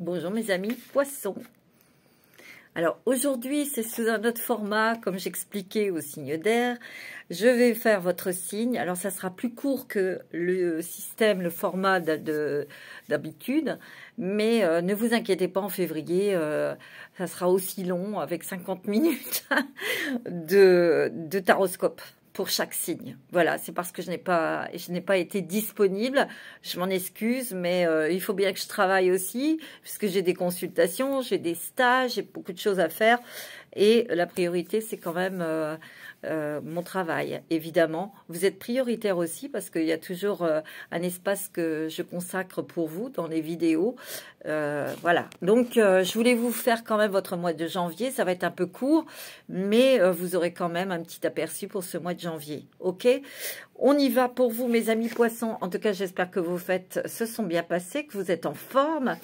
Bonjour mes amis poissons. Alors aujourd'hui c'est sous un autre format comme j'expliquais au signe d'air. Je vais faire votre signe. Alors ça sera plus court que le système, le format d'habitude. Mais ne vous inquiétez pas, en février ça sera aussi long avec 50 minutes de taroscope pour chaque signe. Voilà, c'est parce que je n'ai pas été disponible. Je m'en excuse, mais il faut bien que je travaille aussi, puisque j'ai des consultations, j'ai des stages, j'ai beaucoup de choses à faire. Et la priorité, c'est quand même mon travail, évidemment. Vous êtes prioritaire aussi, parce qu'il y a toujours un espace que je consacre pour vous dans les vidéos. Voilà, donc je voulais vous faire quand même votre mois de janvier. Ça va être un peu court, mais vous aurez quand même un petit aperçu pour ce mois de janvier. Ok, on y va pour vous mes amis poissons. En tout cas, j'espère que vos fêtes se sont bien passées, que vous êtes en forme.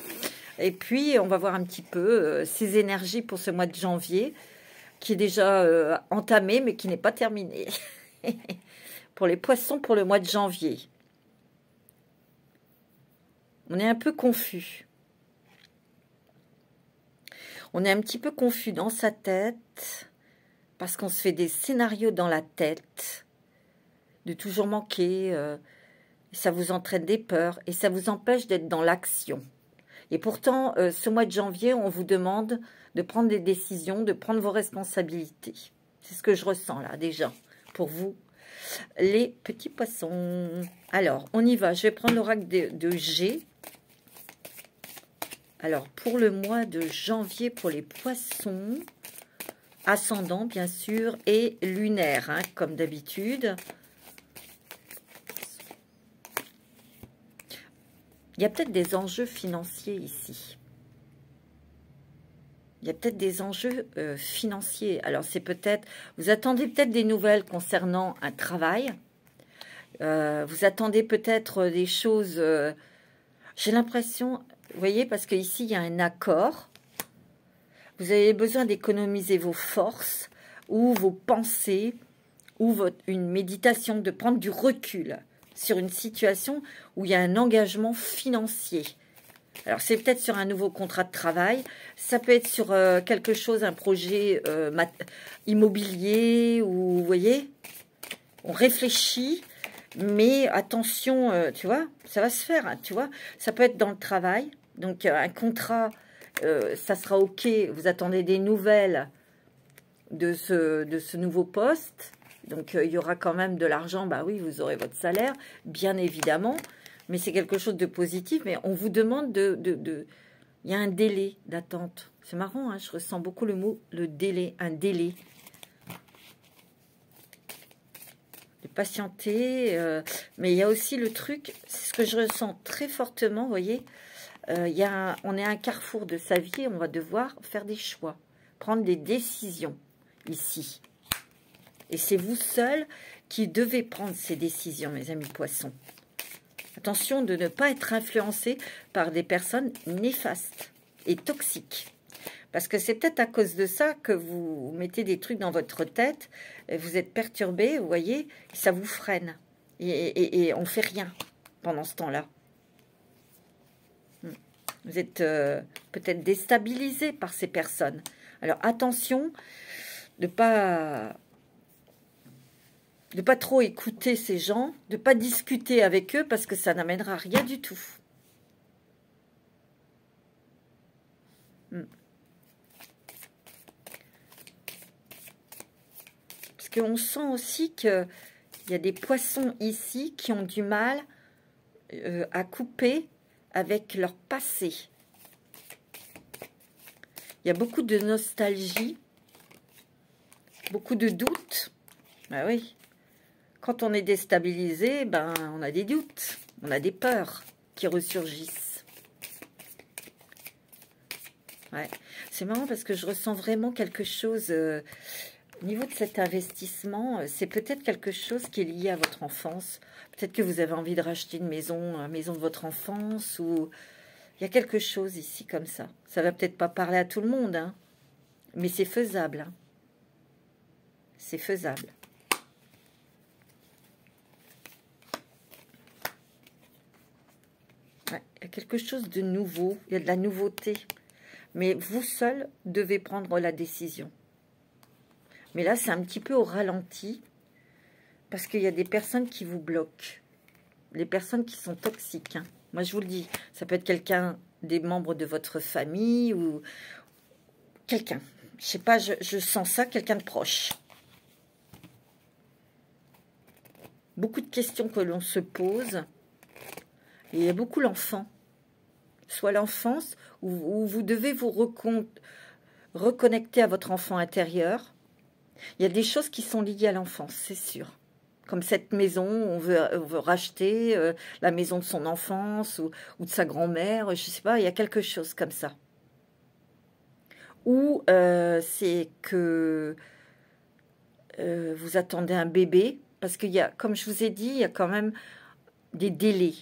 Et puis, on va voir un petit peu ces énergies pour ce mois de janvier, qui est déjà entamé, mais qui n'est pas terminé. Pour les poissons, pour le mois de janvier. On est un peu confus. On est un petit peu confus dans sa tête, parce qu'on se fait des scénarios dans la tête, de toujours manquer, ça vous entraîne des peurs, et ça vous empêche d'être dans l'action. Et pourtant, ce mois de janvier, on vous demande de prendre des décisions, de prendre vos responsabilités. C'est ce que je ressens là, déjà, pour vous, les petits poissons. Alors, on y va. Je vais prendre l'oracle de G. Alors, pour le mois de janvier, pour les poissons, ascendant, bien sûr, et lunaire, hein, comme d'habitude. Il y a peut-être des enjeux financiers ici. Il y a peut-être des enjeux financiers. Alors, c'est peut-être... Vous attendez peut-être des nouvelles concernant un travail. Vous attendez peut-être des choses... J'ai l'impression... Vous voyez, parce qu'ici, il y a un accord. Vous avez besoin d'économiser vos forces ou vos pensées ou une méditation, de prendre du recul sur une situation où il y a un engagement financier. Alors, c'est peut-être sur un nouveau contrat de travail, ça peut être sur quelque chose, un projet immobilier, ou vous voyez, on réfléchit, mais attention, tu vois, ça va se faire, hein, tu vois, ça peut être dans le travail, donc un contrat, ça sera ok, vous attendez des nouvelles de ce nouveau poste. Donc, il y aura quand même de l'argent. Bah oui, vous aurez votre salaire, bien évidemment. Mais c'est quelque chose de positif. Mais on vous demande Il y a un délai d'attente. C'est marrant, hein, je ressens beaucoup le mot, le délai, un délai. De patienter. Mais il y a aussi le truc, c'est ce que je ressens très fortement, vous voyez. On est à un carrefour de sa vie et on va devoir faire des choix. Prendre des décisions ici. Et c'est vous seul qui devez prendre ces décisions, mes amis poissons. Attention de ne pas être influencé par des personnes néfastes et toxiques. Parce que c'est peut-être à cause de ça que vous mettez des trucs dans votre tête, et vous êtes perturbé, vous voyez, et ça vous freine. Et on ne fait rien pendant ce temps-là. Vous êtes peut-être déstabilisé par ces personnes. Alors attention de ne pas trop écouter ces gens, de ne pas discuter avec eux parce que ça n'amènera rien du tout. Parce qu'on sent aussi qu'il y a des poissons ici qui ont du mal à couper avec leur passé. Il y a beaucoup de nostalgie, beaucoup de doutes. Ah oui. Quand on est déstabilisé, ben, on a des doutes, on a des peurs qui ressurgissent. Ouais. C'est marrant parce que je ressens vraiment quelque chose au niveau de cet investissement. C'est peut-être quelque chose qui est lié à votre enfance. Peut-être que vous avez envie de racheter une maison de votre enfance. Ou il y a quelque chose ici comme ça. Ça va peut-être pas parler à tout le monde, hein, mais c'est faisable. Hein. C'est faisable. quelque chose de nouveau. Il y a de la nouveauté. Mais vous seul devez prendre la décision. Mais là, c'est un petit peu au ralenti. Parce qu'il y a des personnes qui vous bloquent. Les personnes qui sont toxiques. Hein. Moi, je vous le dis. Ça peut être quelqu'un, des membres de votre famille ou quelqu'un. Je sais pas, je sens ça, quelqu'un de proche. Beaucoup de questions que l'on se pose. Et il y a beaucoup l'enfant. Soit l'enfance, où vous devez vous reconnecter à votre enfant intérieur. Il y a des choses qui sont liées à l'enfance, c'est sûr. Comme cette maison, on veut racheter la maison de son enfance ou de sa grand-mère, je ne sais pas, il y a quelque chose comme ça. Ou c'est que vous attendez un bébé, parce qu'il y a, comme je vous ai dit, il y a quand même des délais.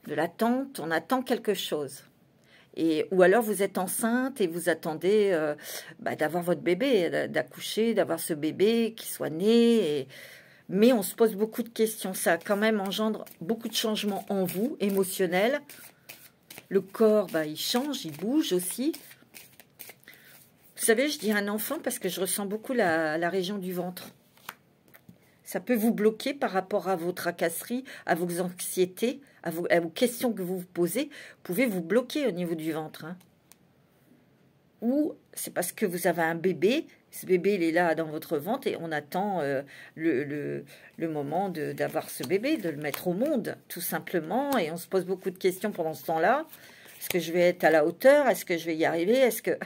De l'attente, on attend quelque chose. Ou alors vous êtes enceinte et vous attendez d'avoir votre bébé, d'accoucher, d'avoir ce bébé qui soit né. Mais on se pose beaucoup de questions. Ça quand même engendre beaucoup de changements en vous, émotionnels. Le corps, il change, il bouge aussi. Vous savez, je dis un enfant parce que je ressens beaucoup la région du ventre. Ça peut vous bloquer par rapport à vos tracasseries, à vos anxiétés, à vos questions que vous vous posez. Vous pouvez vous bloquer au niveau du ventre. Hein. Ou c'est parce que vous avez un bébé. Ce bébé, il est là dans votre ventre et on attend le moment d'avoir ce bébé, de le mettre au monde, tout simplement. Et on se pose beaucoup de questions pendant ce temps-là. Est-ce que je vais être à la hauteur? Est-ce que je vais y arriver? Est-ce que...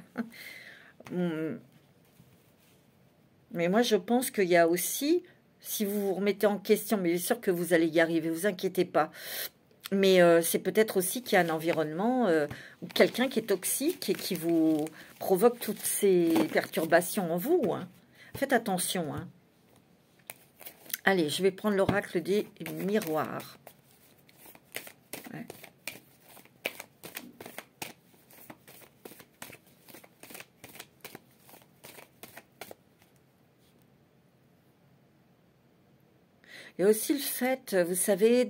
Mais moi, je pense qu'il y a aussi... Si vous vous remettez en question, mais bien sûr que vous allez y arriver, vous inquiétez pas. Mais c'est peut-être aussi qu'il y a un environnement ou quelqu'un qui est toxique et qui vous provoque toutes ces perturbations en vous. Hein. Faites attention. Hein. Allez, je vais prendre l'oracle des miroirs. Ouais. Il y a aussi le fait, vous savez,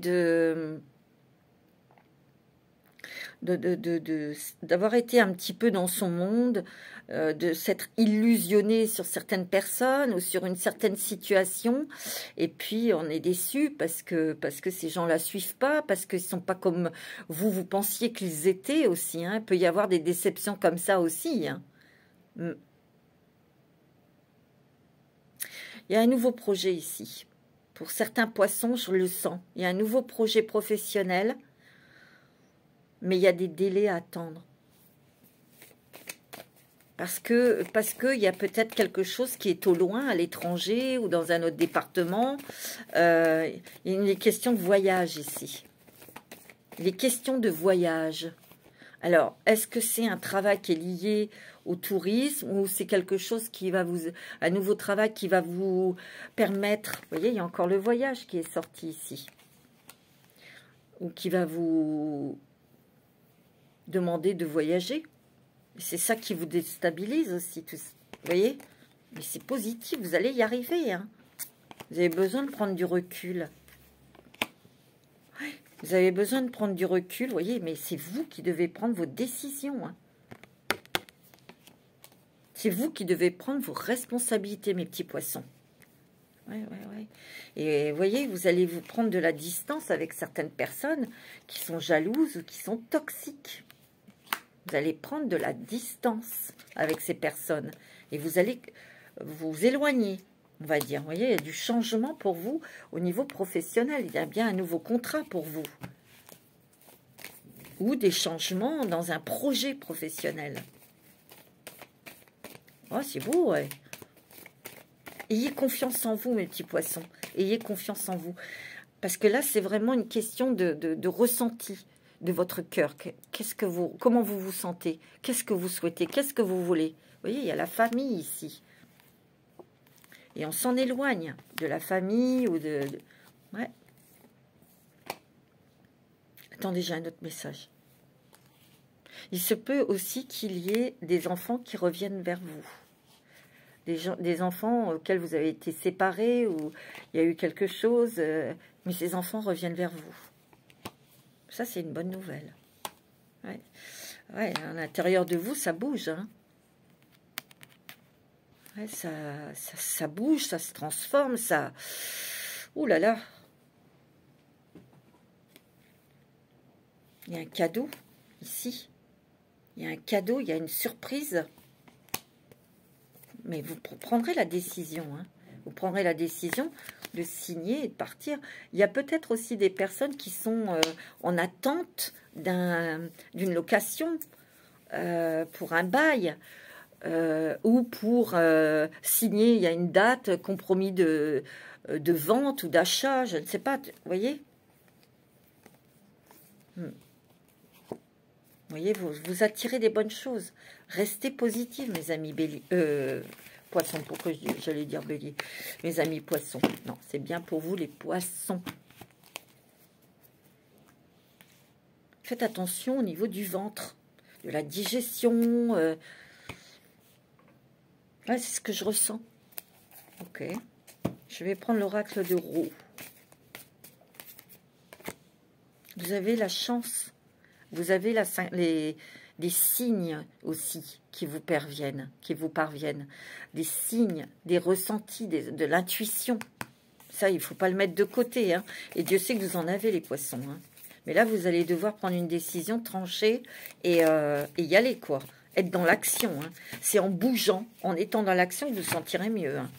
d'avoir été un petit peu dans son monde, de s'être illusionné sur certaines personnes ou sur une certaine situation, et puis on est déçu parce que ces gens-là suivent pas, parce qu'ils sont pas comme vous pensiez qu'ils étaient aussi. Hein. Il peut y avoir des déceptions comme ça aussi. Hein. Il y a un nouveau projet ici. Pour certains poissons, je le sens. Il y a un nouveau projet professionnel, mais il y a des délais à attendre. Parce que il y a peut-être quelque chose qui est au loin, à l'étranger ou dans un autre département. Il y a une question de voyage ici. Les questions de voyage. Alors, est-ce que c'est un travail qui est lié au tourisme ou c'est quelque chose qui va un nouveau travail qui va vous permettre, vous voyez, il y a encore le voyage qui est sorti ici, ou qui va vous demander de voyager. C'est ça qui vous déstabilise aussi, vous voyez, mais c'est positif, vous allez y arriver. Hein. Vous avez besoin de prendre du recul. Vous avez besoin de prendre du recul, vous voyez, mais c'est vous qui devez prendre vos décisions. Hein. C'est vous qui devez prendre vos responsabilités, mes petits poissons. Ouais. Et vous voyez, vous allez vous prendre de la distance avec certaines personnes qui sont jalouses ou qui sont toxiques. Vous allez prendre de la distance avec ces personnes. Et vous allez vous éloigner, on va dire. Vous voyez, il y a du changement pour vous au niveau professionnel. Il y a bien un nouveau contrat pour vous. Ou des changements dans un projet professionnel. Oh, c'est beau, ouais. Ayez confiance en vous, mes petits poissons. Ayez confiance en vous. Parce que là, c'est vraiment une question de ressenti de votre cœur. Comment vous vous sentez? Qu'est-ce que vous souhaitez? Qu'est-ce que vous voulez? Vous voyez, il y a la famille ici. Et on s'en éloigne de la famille ou de... Ouais. Attendez, j'ai un autre message. Il se peut aussi qu'il y ait des enfants qui reviennent vers vous. Des enfants auxquels vous avez été séparés ou il y a eu quelque chose, mais ces enfants reviennent vers vous. Ça, c'est une bonne nouvelle. Ouais. Ouais, à l'intérieur de vous, ça bouge. Hein. Ouais, ça bouge, ça se transforme, ça... Ouh là là. Il y a un cadeau, ici. Il y a un cadeau, il y a une surprise. Mais vous prendrez la décision. Hein. Vous prendrez la décision de signer et de partir. Il y a peut-être aussi des personnes qui sont en attente d'une location pour un bail ou pour signer. Il y a une date, compromis de vente ou d'achat, je ne sais pas. Vous voyez? Vous voyez, vous attirez des bonnes choses. Restez positifs, mes amis poissons. Pourquoi j'allais dire bélier? Mes amis poissons. Non, c'est bien pour vous, les poissons. Faites attention au niveau du ventre, de la digestion. Ouais, c'est ce que je ressens. Ok. Je vais prendre l'oracle de Roux. Vous avez la chance. Vous avez des signes aussi qui vous parviennent. Des signes, des ressentis, de l'intuition. Ça, il ne faut pas le mettre de côté. Hein. Et Dieu sait que vous en avez, les poissons. Hein. Mais là, vous allez devoir prendre une décision, trancher et y aller, quoi. Être dans l'action. Hein. C'est en bougeant, en étant dans l'action que vous vous sentirez mieux. Hein.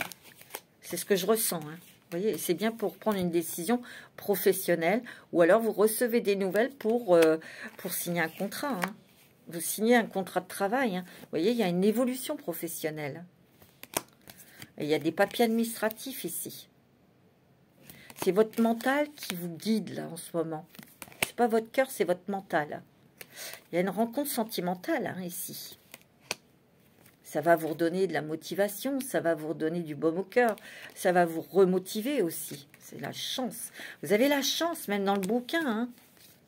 C'est ce que je ressens. Hein. Vous voyez, c'est bien pour prendre une décision professionnelle. Ou alors, vous recevez des nouvelles pour signer un contrat. Hein. Vous signez un contrat de travail. Hein. Vous voyez, il y a une évolution professionnelle. Et il y a des papiers administratifs ici. C'est votre mental qui vous guide, là, en ce moment. C'est pas votre cœur, c'est votre mental. Il y a une rencontre sentimentale, hein, ici. Ça va vous redonner de la motivation, ça va vous redonner du baume au cœur, ça va vous remotiver aussi. C'est la chance. Vous avez la chance, même dans le bouquin. Hein.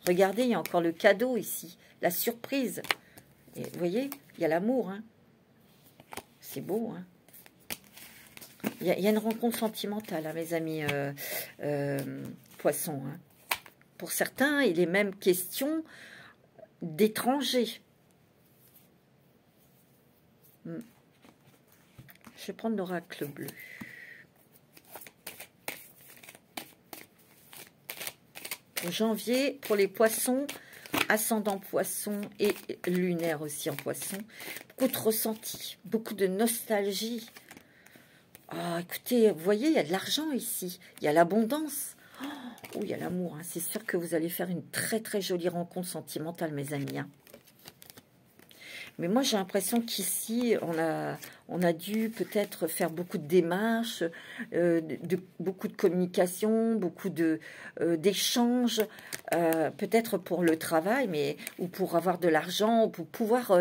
Regardez, il y a encore le cadeau ici, la surprise. Et vous voyez, il y a l'amour. Hein. C'est beau. Hein. Il y a une rencontre sentimentale, hein, mes amis poissons. Hein. Pour certains, il est même question d'étrangers. Je vais prendre l'oracle bleu. Pour janvier, pour les poissons, ascendant poisson et lunaire aussi en poisson, beaucoup de ressenti, beaucoup de nostalgie. Oh, écoutez, vous voyez, il y a de l'argent ici, il y a l'abondance. Oh, il y a l'amour, hein. C'est sûr que vous allez faire une très très jolie rencontre sentimentale, mes amis. Hein. Mais moi, j'ai l'impression qu'ici, on a dû peut-être faire beaucoup de démarches, beaucoup de communication, beaucoup d'échanges, peut-être pour le travail, ou pour avoir de l'argent, ou pour pouvoir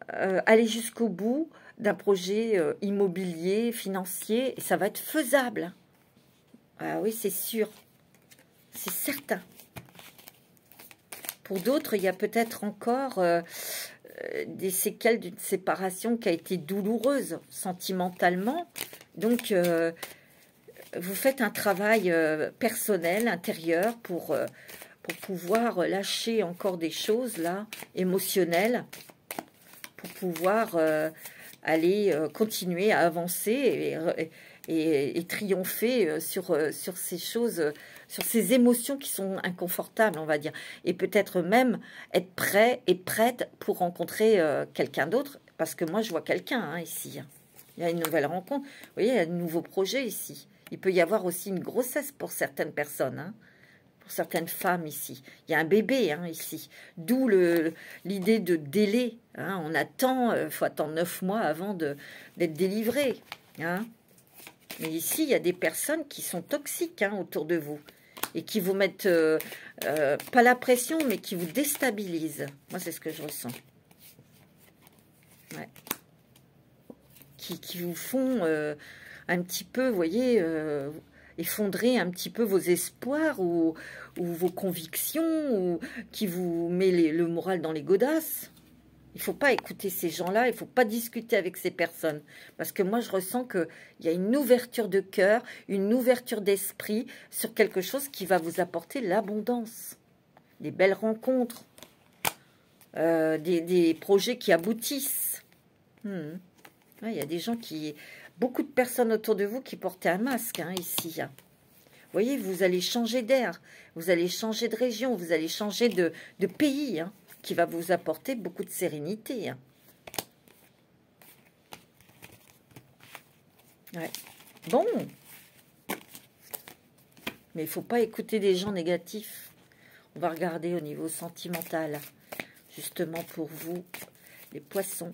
aller jusqu'au bout d'un projet immobilier, financier. Et ça va être faisable. Ah oui, c'est sûr. C'est certain. Pour d'autres, il y a peut-être encore... des séquelles d'une séparation qui a été douloureuse sentimentalement. Donc, vous faites un travail personnel, intérieur, pour pouvoir lâcher encore des choses, là, émotionnelles, pour pouvoir aller continuer à avancer et triompher sur ces choses, sur ces émotions qui sont inconfortables, on va dire. Et peut-être même être prêt et prête pour rencontrer quelqu'un d'autre. Parce que moi, je vois quelqu'un hein, ici. Il y a une nouvelle rencontre. Vous voyez, il y a de nouveaux projets ici. Il peut y avoir aussi une grossesse pour certaines personnes. Hein, pour certaines femmes ici. Il y a un bébé hein, ici. D'où l'idée de délai. Hein, on attend, faut attendre 9 mois avant d'être délivré. Hein. Mais ici, il y a des personnes qui sont toxiques hein, autour de vous. Et qui vous mettent, pas la pression, mais qui vous déstabilisent. Moi, c'est ce que je ressens. Ouais. Qui vous font un petit peu, vous voyez, effondrer un petit peu vos espoirs ou vos convictions, ou qui vous met le moral dans les godasses. Il ne faut pas écouter ces gens-là, il ne faut pas discuter avec ces personnes. Parce que moi, je ressens qu'il y a une ouverture de cœur, une ouverture d'esprit sur quelque chose qui va vous apporter l'abondance. des belles rencontres, des projets qui aboutissent. Ouais, il y a des gens qui... Beaucoup de personnes autour de vous qui portaient un masque, hein, ici. Hein. Vous voyez, vous allez changer d'air, vous allez changer de région, vous allez changer de pays, hein, qui va vous apporter beaucoup de sérénité. Hein. Ouais. Bon. Mais il ne faut pas écouter des gens négatifs. On va regarder au niveau sentimental, justement pour vous, les poissons.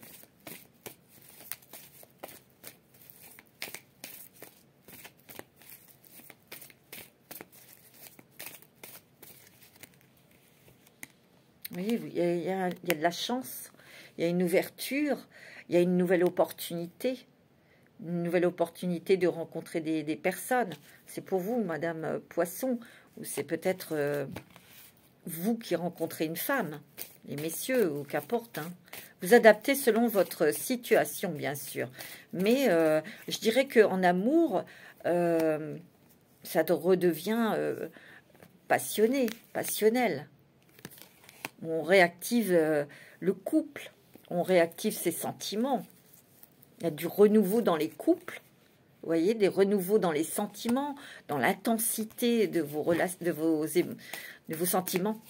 Vous voyez, il y a de la chance, il y a une ouverture, il y a une nouvelle opportunité de rencontrer des personnes. C'est pour vous, Madame Poisson, ou c'est peut-être vous qui rencontrez une femme, les messieurs, ou qu'importe. Hein. Vous adaptez selon votre situation, bien sûr. Mais je dirais qu'en amour, ça redevient passionné, passionnel. On réactive le couple, on réactive ses sentiments. Il y a du renouveau dans les couples, vous voyez, des renouveaux dans les sentiments, dans l'intensité de vos sentiments.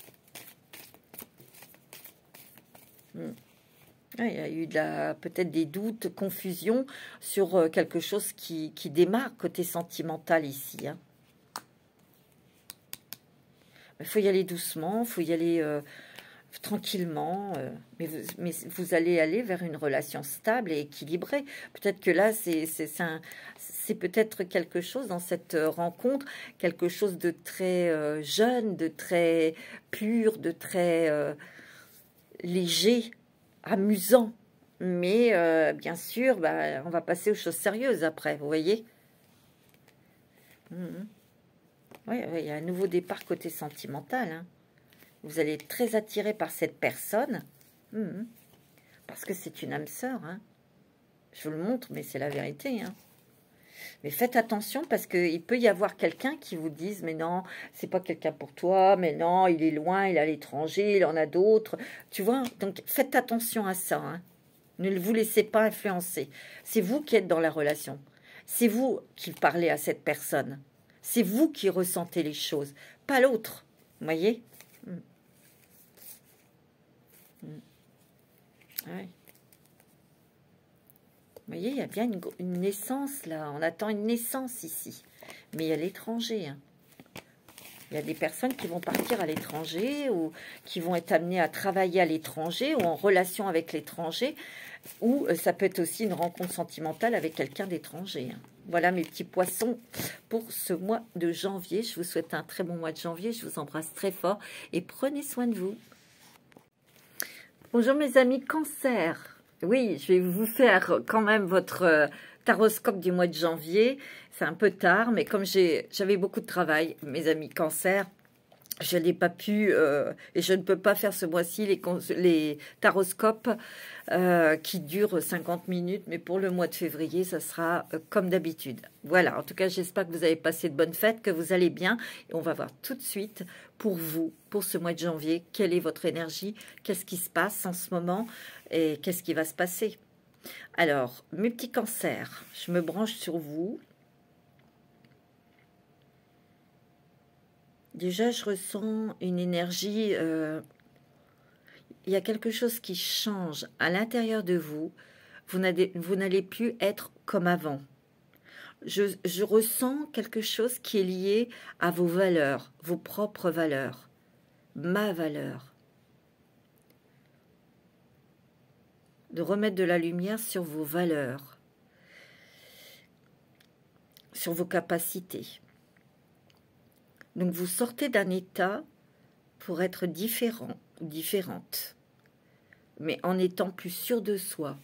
Il y a eu peut-être des doutes, confusions sur quelque chose qui démarre côté sentimental ici. Hein. Il faut y aller doucement, il faut y aller... tranquillement, mais vous allez aller vers une relation stable et équilibrée. Peut-être que là, c'est peut-être quelque chose dans cette rencontre, quelque chose de très jeune, de très pur, de très léger, amusant. Mais bien sûr, on va passer aux choses sérieuses après, vous voyez. Oui, il y a un nouveau départ côté sentimental, hein. Vous allez être très attiré par cette personne, parce que c'est une âme sœur. Hein. Je vous le montre, mais c'est la vérité. Hein. Mais faites attention, parce qu'il peut y avoir quelqu'un qui vous dise « Mais non, c'est pas quelqu'un pour toi, mais non, il est loin, il est à l'étranger, il en a d'autres. » Tu vois, donc faites attention à ça. Hein. Ne vous laissez pas influencer. C'est vous qui êtes dans la relation. C'est vous qui parlez à cette personne. C'est vous qui ressentez les choses, pas l'autre. Vous voyez ? Ouais. Vous voyez, il y a bien une naissance là. On attend une naissance ici. Mais il y a l'étranger. Hein. Il y a des personnes qui vont partir à l'étranger ou qui vont être amenées à travailler à l'étranger ou en relation avec l'étranger. Ou ça peut être aussi une rencontre sentimentale avec quelqu'un d'étranger. Hein. Voilà mes petits poissons pour ce mois de janvier. Je vous souhaite un très bon mois de janvier. Je vous embrasse très fort et prenez soin de vous. Bonjour mes amis Cancer. Oui, je vais vous faire quand même votre taroscope du mois de janvier. C'est un peu tard, mais comme j'avais beaucoup de travail, mes amis Cancer, je n'ai pas pu et je ne peux pas faire ce mois-ci les taroscopes qui durent 50 minutes, mais pour le mois de février, ça sera comme d'habitude. Voilà, en tout cas, j'espère que vous avez passé de bonnes fêtes, que vous allez bien. Et on va voir tout de suite pour vous, pour ce mois de janvier, quelle est votre énergie, qu'est-ce qui se passe en ce moment et qu'est-ce qui va se passer. Alors, mes petits cancers, je me branche sur vous. Déjà, je ressens une énergie, il y a quelque chose qui change à l'intérieur de vous. Vous n'allez plus être comme avant. Je ressens quelque chose qui est lié à vos valeurs, vos propres valeurs, ma valeur. De remettre de la lumière sur vos valeurs, sur vos capacités. Donc, vous sortez d'un état pour être différent ou différente, mais en étant plus sûr de soi.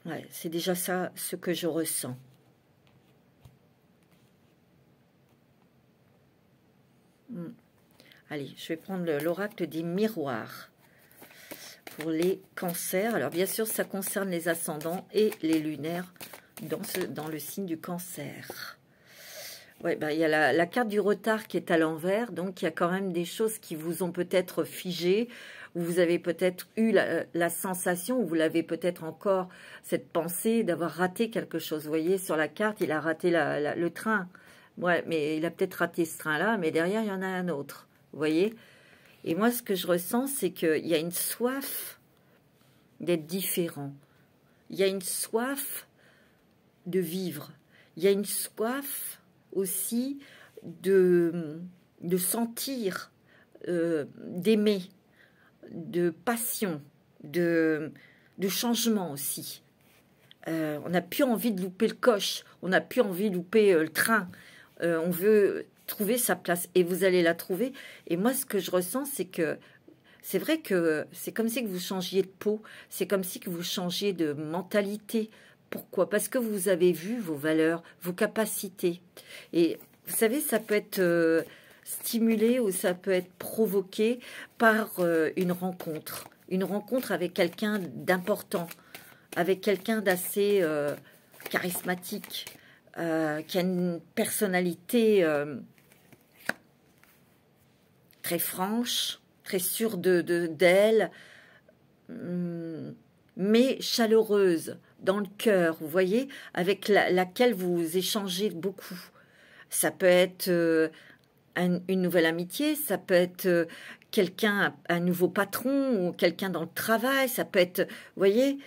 Ouais, c'est déjà ça ce que je ressens. Allez, je vais prendre l'oracle des miroirs pour les cancers. Alors, bien sûr, ça concerne les ascendants et les lunaires dans le signe du cancer. Ouais, ben, il y a la carte du retard qui est à l'envers, donc il y a quand même des choses qui vous ont peut-être figé, ou vous avez peut-être eu la sensation, ou vous l'avez peut-être encore, cette pensée d'avoir raté quelque chose. Vous voyez, sur la carte, il a raté le train. Ouais, mais il a peut-être raté ce train-là, mais derrière, il y en a un autre. Vous voyez? Et moi, ce que je ressens, c'est qu'il y a une soif d'être différent. Il y a une soif de vivre. Il y a une soif aussi de sentir, d'aimer, de passion, de changement aussi. On n'a plus envie de louper le coche, on n'a plus envie de louper le train. On veut trouver sa place et vous allez la trouver. Et moi, ce que je ressens, c'est que c'est vrai que c'est comme si que vous changiez de peau, c'est comme si que vous changiez de mentalité. Pourquoi? Parce que vous avez vu vos valeurs, vos capacités. Et vous savez, ça peut être stimulé ou ça peut être provoqué par une rencontre avec quelqu'un d'important, avec quelqu'un d'assez charismatique, qui a une personnalité très franche, très sûre d'elle, mais chaleureuse, dans le cœur, vous voyez, avec laquelle vous échangez beaucoup. Ça peut être une nouvelle amitié, ça peut être quelqu'un, un nouveau patron, ou quelqu'un dans le travail, ça peut être, vous voyez,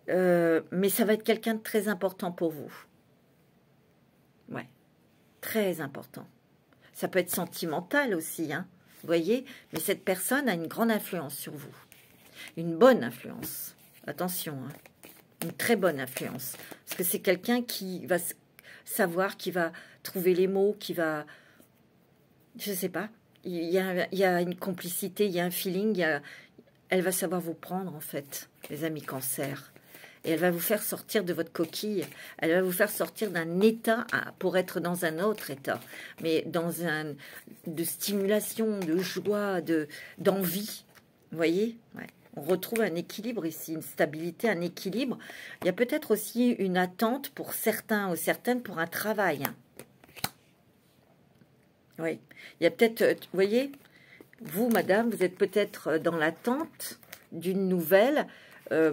mais ça va être quelqu'un de très important pour vous. Ouais, très important. Ça peut être sentimental aussi, hein, vous voyez, mais cette personne a une grande influence sur vous. Une bonne influence. Attention, hein, une très bonne influence. Parce que c'est quelqu'un qui va savoir, qui va trouver les mots, qui va... Je ne sais pas. Il y a une complicité, il y a un feeling, elle va savoir vous prendre, en fait, les amis Cancer. Et elle va vous faire sortir de votre coquille. Elle va vous faire sortir d'un état pour être dans un autre état. Mais dans de stimulation, de joie, d'envie. Vous voyez? Ouais. On retrouve un équilibre ici, une stabilité, un équilibre. Il y a peut-être aussi une attente pour certains ou certaines pour un travail. Oui. Il y a peut-être, vous voyez, vous, madame, vous êtes peut-être dans l'attente d'une nouvelle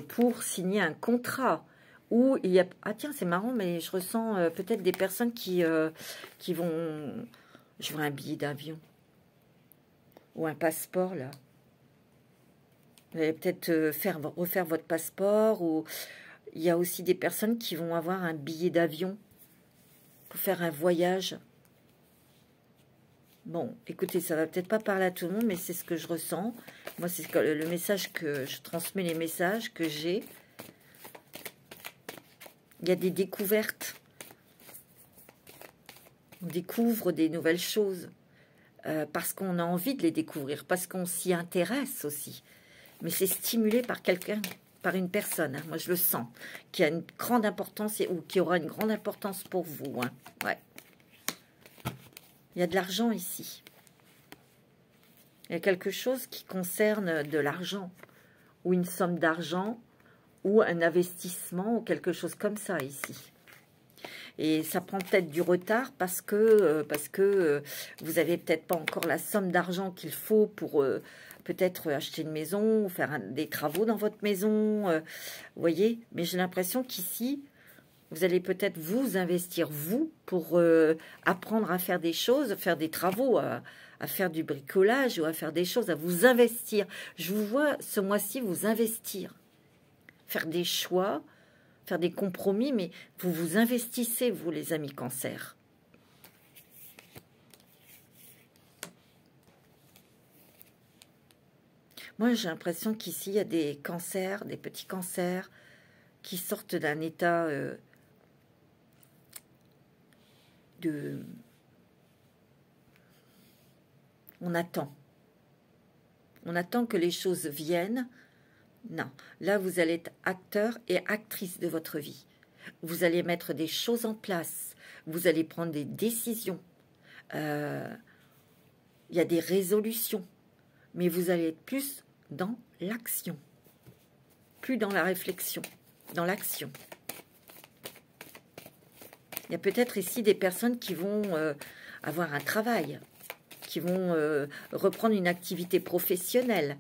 pour signer un contrat. Où il y a... Ah tiens, c'est marrant, mais je ressens peut-être des personnes qui vont... Je vois un billet d'avion. Ou un passeport, là. Vous allez peut-être refaire votre passeport. Ou il y a aussi des personnes qui vont avoir un billet d'avion pour faire un voyage. Bon, écoutez, ça va peut-être pas parler à tout le monde, mais c'est ce que je ressens. Moi, c'est le message que je transmets, les messages que j'ai. Il y a des découvertes. On découvre des nouvelles choses parce qu'on a envie de les découvrir, parce qu'on s'y intéresse aussi. Mais c'est stimulé par quelqu'un, par une personne. Hein. Moi, je le sens, qui a une grande importance ou qui aura une grande importance pour vous. Hein. Ouais. Il y a de l'argent ici. Il y a quelque chose qui concerne de l'argent, ou une somme d'argent, ou un investissement, ou quelque chose comme ça ici. Et ça prend peut-être du retard parce que vous n'avez peut-être pas encore la somme d'argent qu'il faut pour peut-être acheter une maison, ou faire des travaux dans votre maison, vous voyez. Mais j'ai l'impression qu'ici, vous allez peut-être vous investir, vous, pour apprendre à faire des choses, faire des travaux, à faire du bricolage ou à faire des choses, à vous investir. Je vous vois ce mois-ci vous investir, faire des choix, faire des compromis, mais vous vous investissez, vous, les amis Cancer. Moi, j'ai l'impression qu'ici, il y a des cancers, des petits cancers, qui sortent d'un état On attend. On attend que les choses viennent. Non. Là, vous allez être acteur et actrice de votre vie. Vous allez mettre des choses en place. Vous allez prendre des décisions. Il y a des résolutions. Mais vous allez être plus dans l'action. Plus dans la réflexion. Dans l'action. Il y a peut-être ici des personnes qui vont avoir un travail, qui vont reprendre une activité professionnelle.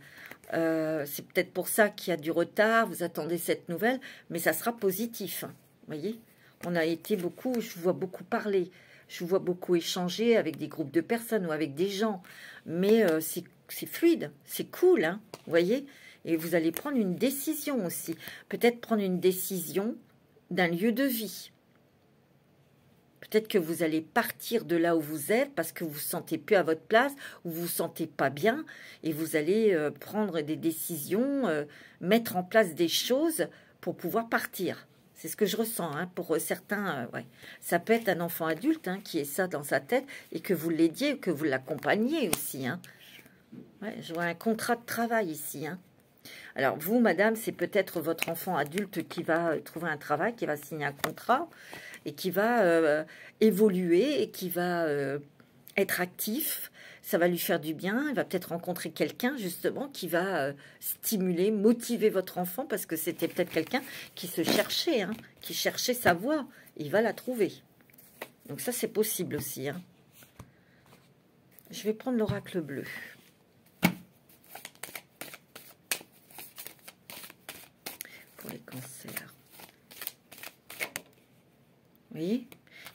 C'est peut-être pour ça qu'il y a du retard, vous attendez cette nouvelle, mais ça sera positif. Hein, vous voyez, on a été beaucoup, je vous vois beaucoup parler, je vous vois beaucoup échanger avec des groupes de personnes ou avec des gens, mais c'est fluide, c'est cool, hein, vous voyez. Et vous allez prendre une décision aussi, peut-être prendre une décision d'un lieu de vie. Peut-être que vous allez partir de là où vous êtes parce que vous ne vous sentez plus à votre place, ou vous ne vous sentez pas bien, et vous allez prendre des décisions, mettre en place des choses pour pouvoir partir. C'est ce que je ressens, hein, pour certains. Ouais. Ça peut être un enfant adulte, hein, qui est ça dans sa tête, et que vous l'aidiez, que vous l'accompagniez aussi. Hein. Ouais, je vois un contrat de travail ici. Hein. Alors, vous, madame, c'est peut-être votre enfant adulte qui va trouver un travail, qui va signer un contrat, et qui va évoluer, et qui va être actif. Ça va lui faire du bien. Il va peut-être rencontrer quelqu'un, justement, qui va stimuler, motiver votre enfant, parce que c'était peut-être quelqu'un qui se cherchait, hein, qui cherchait sa voie. Il va la trouver. Donc ça, c'est possible aussi. Hein. Je vais prendre l'oracle bleu. Pour les cancers. Vous voyez,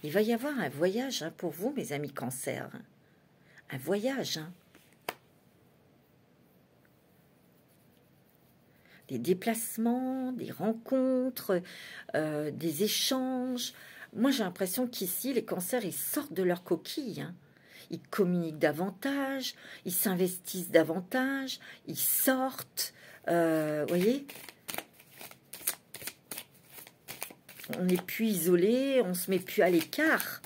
il va y avoir un voyage, hein, pour vous, mes amis cancers. Un voyage. Hein. Des déplacements, des rencontres, des échanges. Moi, j'ai l'impression qu'ici, les cancers, ils sortent de leur coquille. Hein. Ils communiquent davantage, ils s'investissent davantage, ils sortent. Vous voyez, on n'est plus isolé, on ne se met plus à l'écart.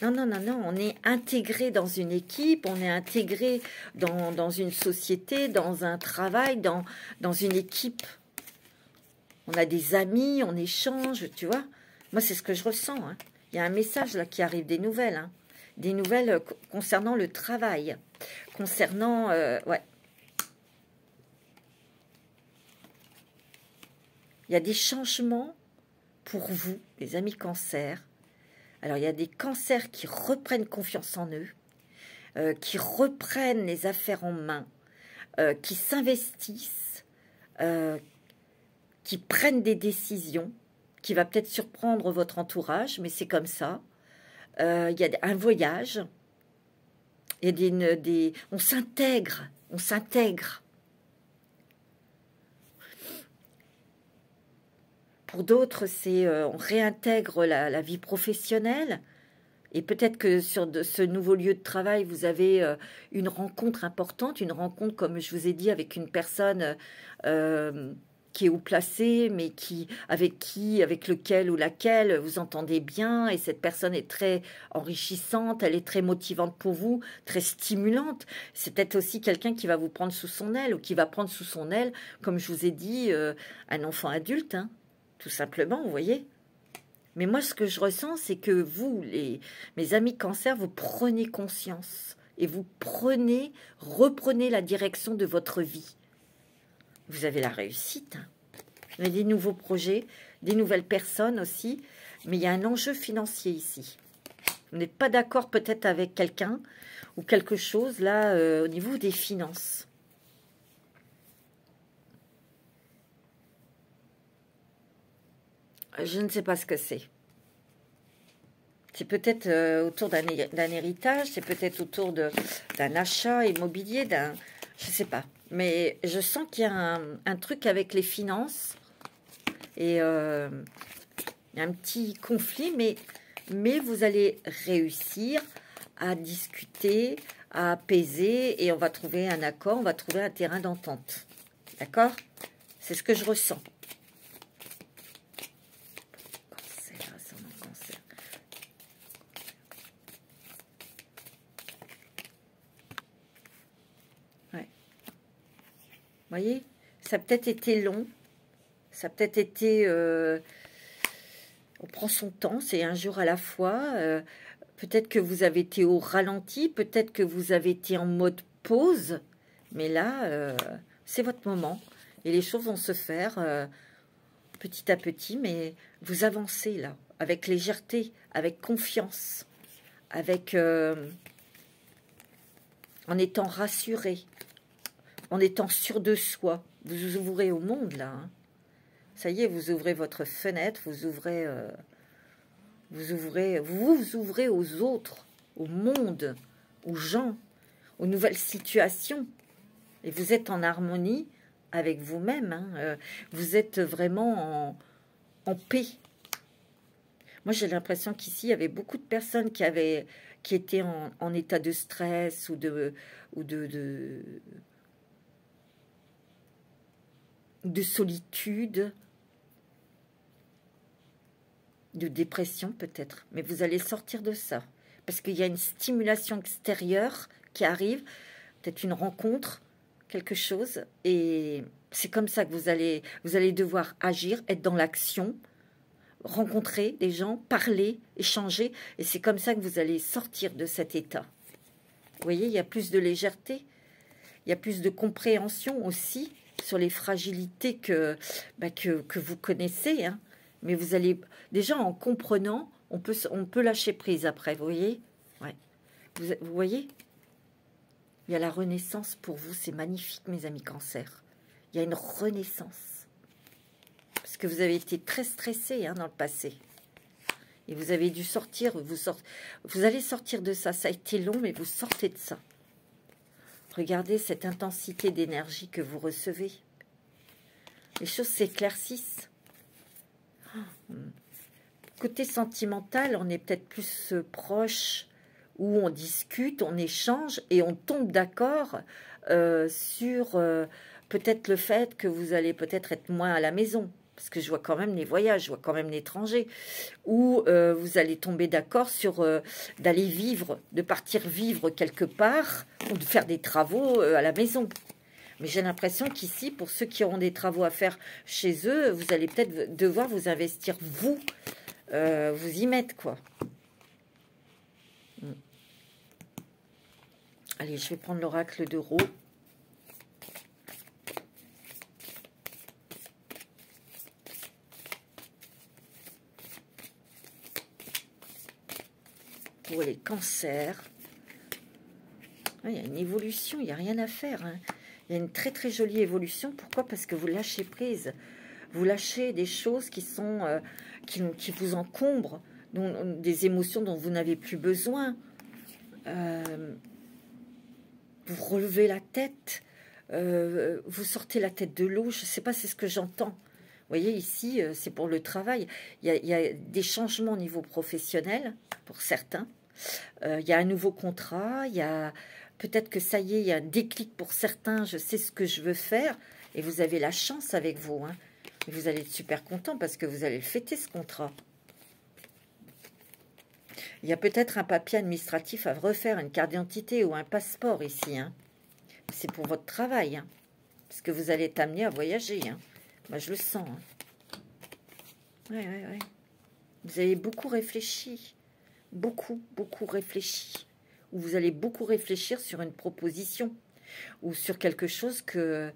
Non, non, non, non, on est intégré dans une équipe, on est intégré dans une société, dans un travail, dans une équipe. On a des amis, on échange, tu vois. Moi, c'est ce que je ressens. Hein. Il y a un message là qui arrive, des nouvelles. Hein. Des nouvelles concernant le travail, concernant... ouais. Il y a des changements pour vous, les amis cancers. Alors, il y a des cancers qui reprennent confiance en eux, qui reprennent les affaires en main, qui s'investissent, qui prennent des décisions, qui va peut-être surprendre votre entourage, mais c'est comme ça. Il y a un voyage, il y a on s'intègre, on s'intègre. Pour d'autres, c'est on réintègre la vie professionnelle. Et peut-être que sur ce nouveau lieu de travail, vous avez une rencontre importante, une rencontre, comme je vous ai dit, avec une personne qui est haut placée, mais avec lequel ou laquelle vous entendez bien, et cette personne est très enrichissante, elle est très motivante pour vous, très stimulante. C'est peut-être aussi quelqu'un qui va vous prendre sous son aile, ou qui va prendre sous son aile, comme je vous ai dit, un enfant adulte, hein. Tout simplement, vous voyez. Mais moi, ce que je ressens, c'est que vous, mes amis cancer, vous prenez conscience et vous reprenez la direction de votre vie. Vous avez la réussite. Hein. Vous avez des nouveaux projets, des nouvelles personnes aussi, mais il y a un enjeu financier ici. Vous n'êtes pas d'accord peut-être avec quelqu'un ou quelque chose là au niveau des finances. Je ne sais pas ce que c'est. C'est peut-être autour d'un héritage, c'est peut-être autour d'un achat immobilier, je ne sais pas. Mais je sens qu'il y a un truc avec les finances et il y a un petit conflit, mais vous allez réussir à discuter, à apaiser et on va trouver un accord, on va trouver un terrain d'entente. D'accord? C'est ce que je ressens. Vous voyez, ça a peut-être été long, ça a peut-être été... on prend son temps, c'est un jour à la fois. Peut-être que vous avez été au ralenti, peut-être que vous avez été en mode pause, mais là, c'est votre moment. Et les choses vont se faire petit à petit, mais vous avancez là. avec légèreté, avec confiance, avec en étant rassuré, en étant sûr de soi. Vous ouvrez au monde, là. Hein. Ça y est, vous ouvrez votre fenêtre, vous ouvrez aux autres, au monde, aux gens, aux nouvelles situations. Et vous êtes en harmonie avec vous-même. Hein. Vous êtes vraiment en paix. Moi, j'ai l'impression qu'ici, il y avait beaucoup de personnes qui étaient en état de stress ou de solitude, de dépression peut-être. Mais vous allez sortir de ça. Parce qu'il y a une stimulation extérieure qui arrive, peut-être une rencontre, quelque chose. Et c'est comme ça que vous allez devoir agir, être dans l'action, rencontrer des gens, parler, échanger. Et c'est comme ça que vous allez sortir de cet état. Vous voyez, il y a plus de légèreté, il y a plus de compréhension aussi sur les fragilités que vous connaissez. Hein. Mais vous allez, déjà en comprenant, on peut lâcher prise après, vous voyez, ouais. Vous voyez, il y a la renaissance pour vous, c'est magnifique mes amis cancer. Il y a une renaissance. Parce que vous avez été très stressé hein, dans le passé. Et vous avez dû sortir, vous allez sortir de ça. Ça a été long, mais vous sortez de ça. Regardez cette intensité d'énergie que vous recevez. Les choses s'éclaircissent. Côté sentimental, on est peut-être plus proche, où on discute, on échange, et on tombe d'accord sur peut-être le fait que vous allez peut-être être moins à la maison. Parce que je vois quand même les voyages, je vois quand même l'étranger, où vous allez tomber d'accord sur d'aller vivre, de partir vivre quelque part, ou de faire des travaux à la maison. Mais j'ai l'impression qu'ici, pour ceux qui auront des travaux à faire chez eux, vous allez peut-être devoir vous investir, vous y mettre, quoi. Allez, je vais prendre l'oracle d'Euro. Pour les cancers. Il y a une évolution, il n'y a rien à faire. Hein. Il y a une très très jolie évolution. Pourquoi? Parce que vous lâchez prise. Vous lâchez des choses qui sont qui vous encombrent, des émotions dont vous n'avez plus besoin. Vous relevez la tête, vous sortez la tête de l'eau. Je ne sais pas, c'est ce que j'entends. Vous voyez, ici, c'est pour le travail. Il y a des changements au niveau professionnel, pour certains. Il y a un nouveau contrat, il y a... Peut-être que ça y est, il y a un déclic pour certains, je sais ce que je veux faire, et vous avez la chance avec vous. Hein. Et vous allez être super content parce que vous allez le fêter, ce contrat. Il y a peut-être un papier administratif à refaire, une carte d'identité ou un passeport ici. Hein. C'est pour votre travail, hein, parce que vous allez être amené à voyager. Hein. Moi, je le sens. Hein. Ouais. Vous avez beaucoup réfléchi. Beaucoup réfléchi. Ou vous allez beaucoup réfléchir sur une proposition ou sur quelque chose que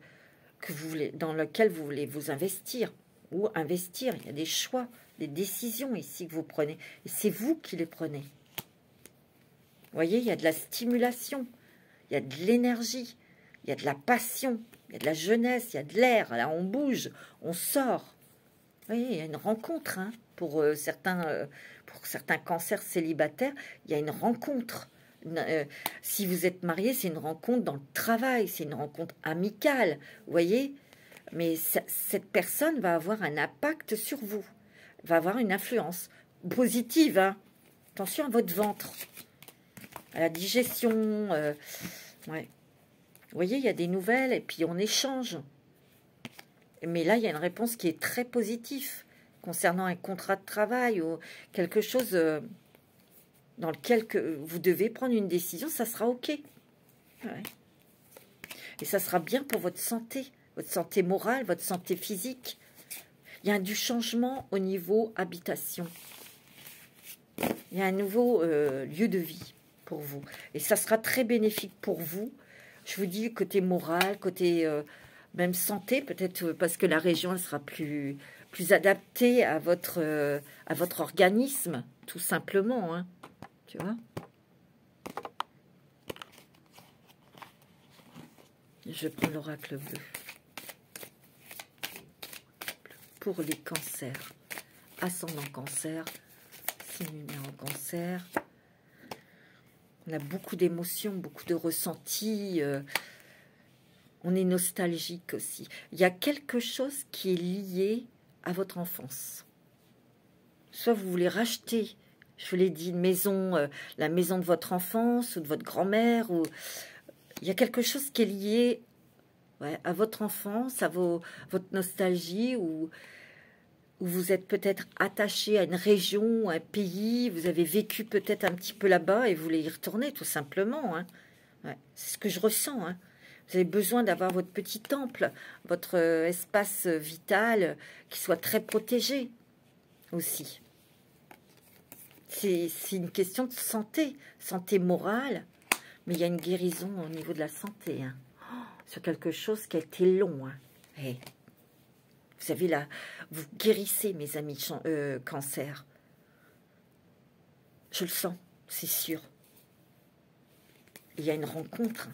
vous voulez, dans lequel vous voulez vous investir ou investir. Il y a des choix, des décisions ici que vous prenez. Et c'est vous qui les prenez. Vous voyez, il y a de la stimulation, il y a de l'énergie, il y a de la passion, il y a de la jeunesse, il y a de l'air. Là, on bouge, on sort. Vous voyez, il y a une rencontre. Hein, pour certains cancers célibataires, il y a une rencontre. Si vous êtes marié, c'est une rencontre dans le travail, c'est une rencontre amicale, vous voyez. Mais cette personne va avoir un impact sur vous, va avoir une influence positive. Hein. Attention à votre ventre, à la digestion. Ouais. Vous voyez, il y a des nouvelles et puis on échange. Mais là, il y a une réponse qui est très positive concernant un contrat de travail ou quelque chose... dans lequel vous devez prendre une décision, ça sera OK. Ouais. Et ça sera bien pour votre santé morale, votre santé physique. Il y a du changement au niveau habitation. Il y a un nouveau lieu de vie pour vous. Et ça sera très bénéfique pour vous. Je vous dis, côté moral, côté même santé, peut-être parce que la région elle sera plus plus adapté à votre organisme, tout simplement, hein, tu vois. Je prends l'oracle bleu. Pour les cancers, ascendant cancer, signe lunaire en cancer. On a beaucoup d'émotions, beaucoup de ressentis. On est nostalgique aussi. Il y a quelque chose qui est lié à votre enfance. Soit vous voulez racheter, je vous l'ai dit, une maison, la maison de votre enfance ou de votre grand-mère. Ou... Il y a quelque chose qui est lié à votre enfance, à votre nostalgie, ou vous êtes peut-être attaché à une région, à un pays, vous avez vécu peut-être un petit peu là-bas et vous voulez y retourner tout simplement. Hein. Ouais, c'est ce que je ressens. Hein. Vous avez besoin d'avoir votre petit temple, votre espace vital qui soit très protégé aussi. C'est une question de santé, santé morale, mais il y a une guérison au niveau de la santé. Hein. Sur quelque chose qui a été long. Hein. Hey. Vous savez, là, vous guérissez, mes amis cancer. Je le sens, c'est sûr. Il y a une rencontre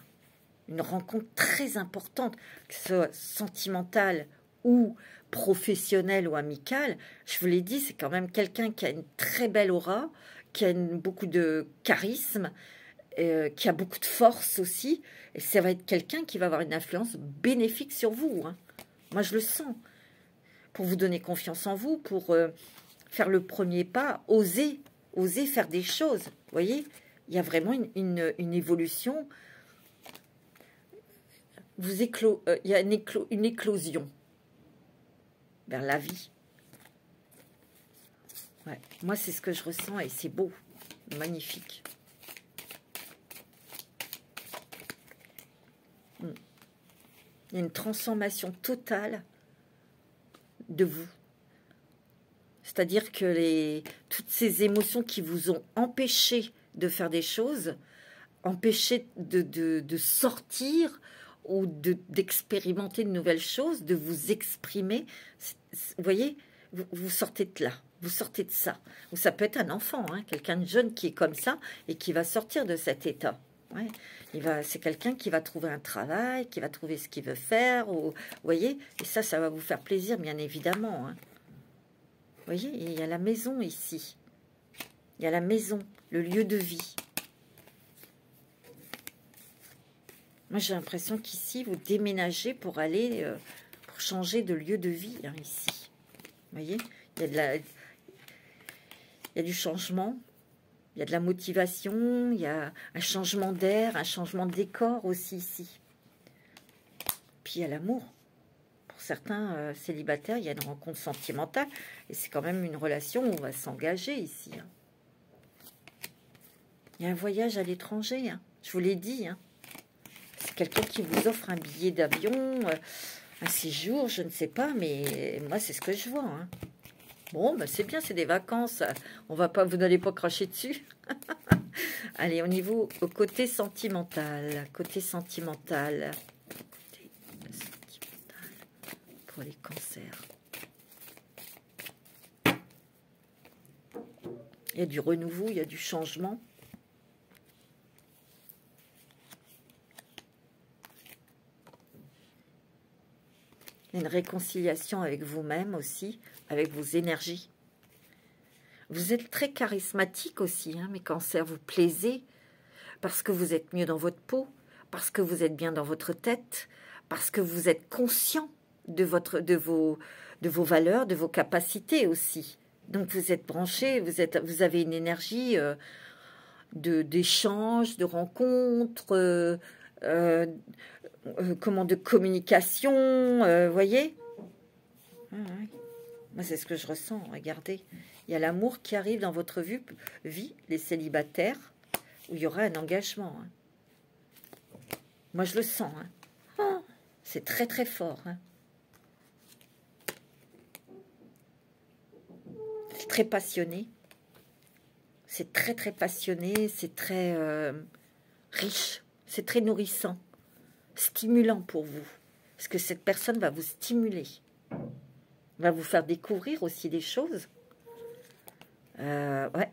très importante, que ce soit sentimentale ou professionnelle ou amicale. Je vous l'ai dit, c'est quand même quelqu'un qui a une très belle aura, qui a beaucoup de charisme, qui a beaucoup de force aussi. Et ça va être quelqu'un qui va avoir une influence bénéfique sur vous. Hein. Moi, je le sens. Pour vous donner confiance en vous, pour faire le premier pas, oser faire des choses. Vous voyez, il y a vraiment une évolution. Il y a une éclosion vers la vie. Ouais. Moi, c'est ce que je ressens et c'est beau, magnifique. Il y a une transformation totale de vous. C'est-à-dire que toutes ces émotions qui vous ont empêché de faire des choses, empêché de sortir ou d'expérimenter de nouvelles choses, de vous exprimer, vous voyez, vous sortez de là, vous sortez de ça. Ou ça peut être un enfant, hein, quelqu'un de jeune qui est comme ça et qui va sortir de cet état. Ouais. C'est quelqu'un qui va trouver un travail, qui va trouver ce qu'il veut faire, ou, vous voyez, et ça va vous faire plaisir, bien évidemment. Hein. Vous voyez, il y a la maison ici. Il y a la maison, le lieu de vie. Moi, j'ai l'impression qu'ici, vous déménagez pour aller, pour changer de lieu de vie, hein, ici. Vous voyez, il y a du changement. Il y a de la motivation, il y a un changement d'air, un changement de décor aussi ici. Puis il y a l'amour. Pour certains célibataires, il y a une rencontre sentimentale. Et c'est quand même une relation où on va s'engager ici. Hein. Il y a un voyage à l'étranger, hein. Je vous l'ai dit. Hein. C'est quelqu'un qui vous offre un billet d'avion, un séjour, je ne sais pas, mais moi c'est ce que je vois. Hein. Bon, ben c'est bien, c'est des vacances. Vous n'allez pas cracher dessus. Allez, au côté sentimental. Côté sentimental. Pour les cancers. Il y a du renouveau, il y a du changement. Il y a une réconciliation avec vous-même aussi, avec vos énergies. Vous êtes très charismatique aussi, hein, mes cancers, vous plaisez, parce que vous êtes mieux dans votre peau, parce que vous êtes bien dans votre tête, parce que vous êtes conscient de vos valeurs, de vos capacités aussi. Donc vous êtes branché, vous avez une énergie d'échange, de rencontre, de communication, voyez. Ouais. Moi, c'est ce que je ressens, regardez. Il y a l'amour qui arrive dans votre vie, les célibataires, où il y aura un engagement. Hein. Moi, je le sens. Hein. Oh, c'est très, très fort. Hein. C'est très passionné. C'est très, très passionné. C'est très riche. C'est très nourrissant. Stimulant pour vous. Parce que cette personne va vous stimuler. va vous faire découvrir aussi des choses. Ouais.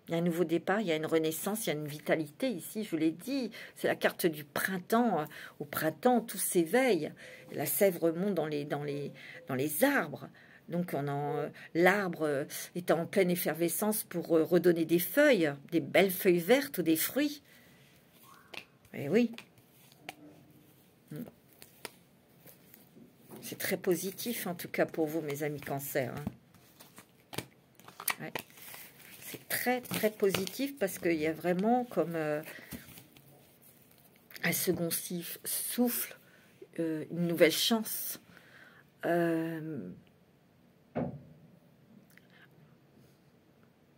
Il y a un nouveau départ, il y a une renaissance, il y a une vitalité ici, je vous l'ai dit. C'est la carte du printemps. Au printemps, tout s'éveille. La sève remonte dans les arbres. Donc, l'arbre est en pleine effervescence pour redonner des feuilles, des belles feuilles vertes ou des fruits. Et oui. C'est très positif, en tout cas, pour vous, mes amis Cancer. Hein. Ouais. C'est très, très positif parce qu'il y a vraiment comme un second souffle, une nouvelle chance.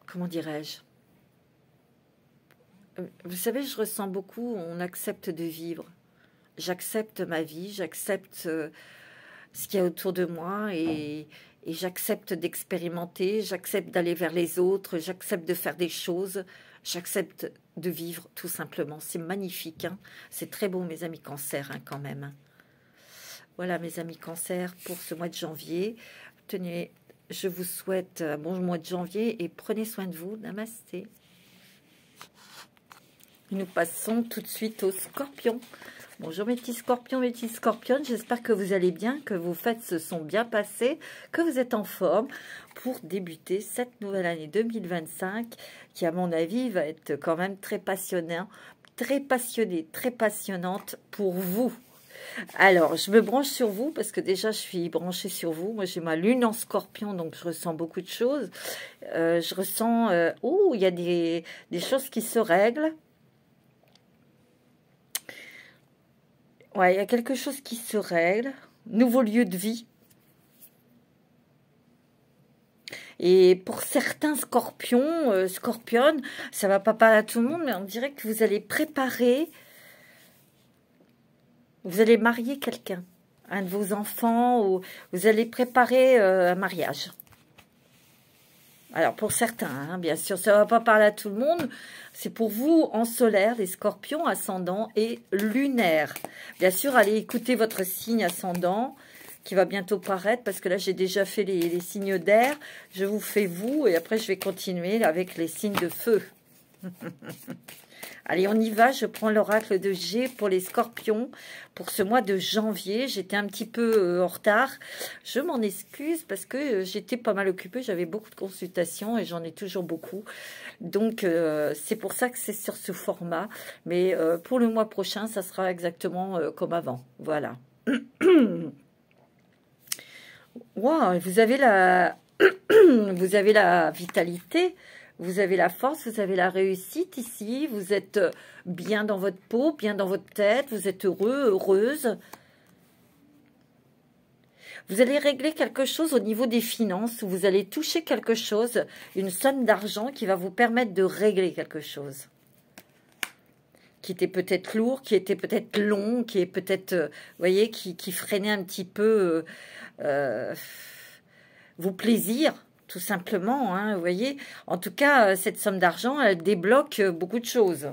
Comment dirais-je? Vous savez, je ressens beaucoup, on accepte de vivre. J'accepte ma vie, j'accepte ce qu'il y a autour de moi et j'accepte d'expérimenter, j'accepte d'aller vers les autres, j'accepte de faire des choses, j'accepte de vivre tout simplement. C'est magnifique, hein. C'est très beau, mes amis Cancer, hein, quand même. Voilà, mes amis Cancer, pour ce mois de janvier. Tenez, je vous souhaite un bon mois de janvier et prenez soin de vous. Namasté. Nous passons tout de suite aux scorpions. Bonjour mes petits scorpions, mes petites scorpionnes, j'espère que vous allez bien, que vos fêtes se sont bien passées, que vous êtes en forme pour débuter cette nouvelle année 2025 qui à mon avis va être quand même très passionnante pour vous. Alors, je me branche sur vous parce que déjà je suis branchée sur vous. Moi j'ai ma lune en scorpion donc je ressens beaucoup de choses. Je ressens, il y a des choses qui se règlent. Ouais, il y a quelque chose qui se règle. Nouveau lieu de vie. Et pour certains scorpions, scorpionnes, ça va pas parler à tout le monde, mais on dirait que vous allez préparer, vous allez marier quelqu'un, un de vos enfants, ou vous allez préparer un mariage. Alors, pour certains, hein, bien sûr, ça ne va pas parler à tout le monde. C'est pour vous en solaire, les scorpions, ascendant et lunaire. Bien sûr, allez écouter votre signe ascendant qui va bientôt paraître parce que là, j'ai déjà fait les signes d'air. Je vous fais vous et après, je vais continuer avec les signes de feu. Allez, on y va. Je prends l'oracle de G pour les scorpions pour ce mois de janvier. J'étais un petit peu en retard. Je m'en excuse parce que j'étais pas mal occupée. J'avais beaucoup de consultations et j'en ai toujours beaucoup. Donc, c'est pour ça que c'est sur ce format. Mais pour le mois prochain, ça sera exactement comme avant. Voilà. Wow, vous avez la vitalité. Vous avez la force, vous avez la réussite ici, vous êtes bien dans votre peau, bien dans votre tête, vous êtes heureux, heureuse. Vous allez régler quelque chose au niveau des finances, vous allez toucher quelque chose, une somme d'argent qui va vous permettre de régler quelque chose. Qui était peut-être lourd, qui était peut-être long, qui est peut-être, vous voyez, qui freinait un petit peu vos plaisirs. Tout simplement, hein, vous voyez. En tout cas, cette somme d'argent, elle débloque beaucoup de choses.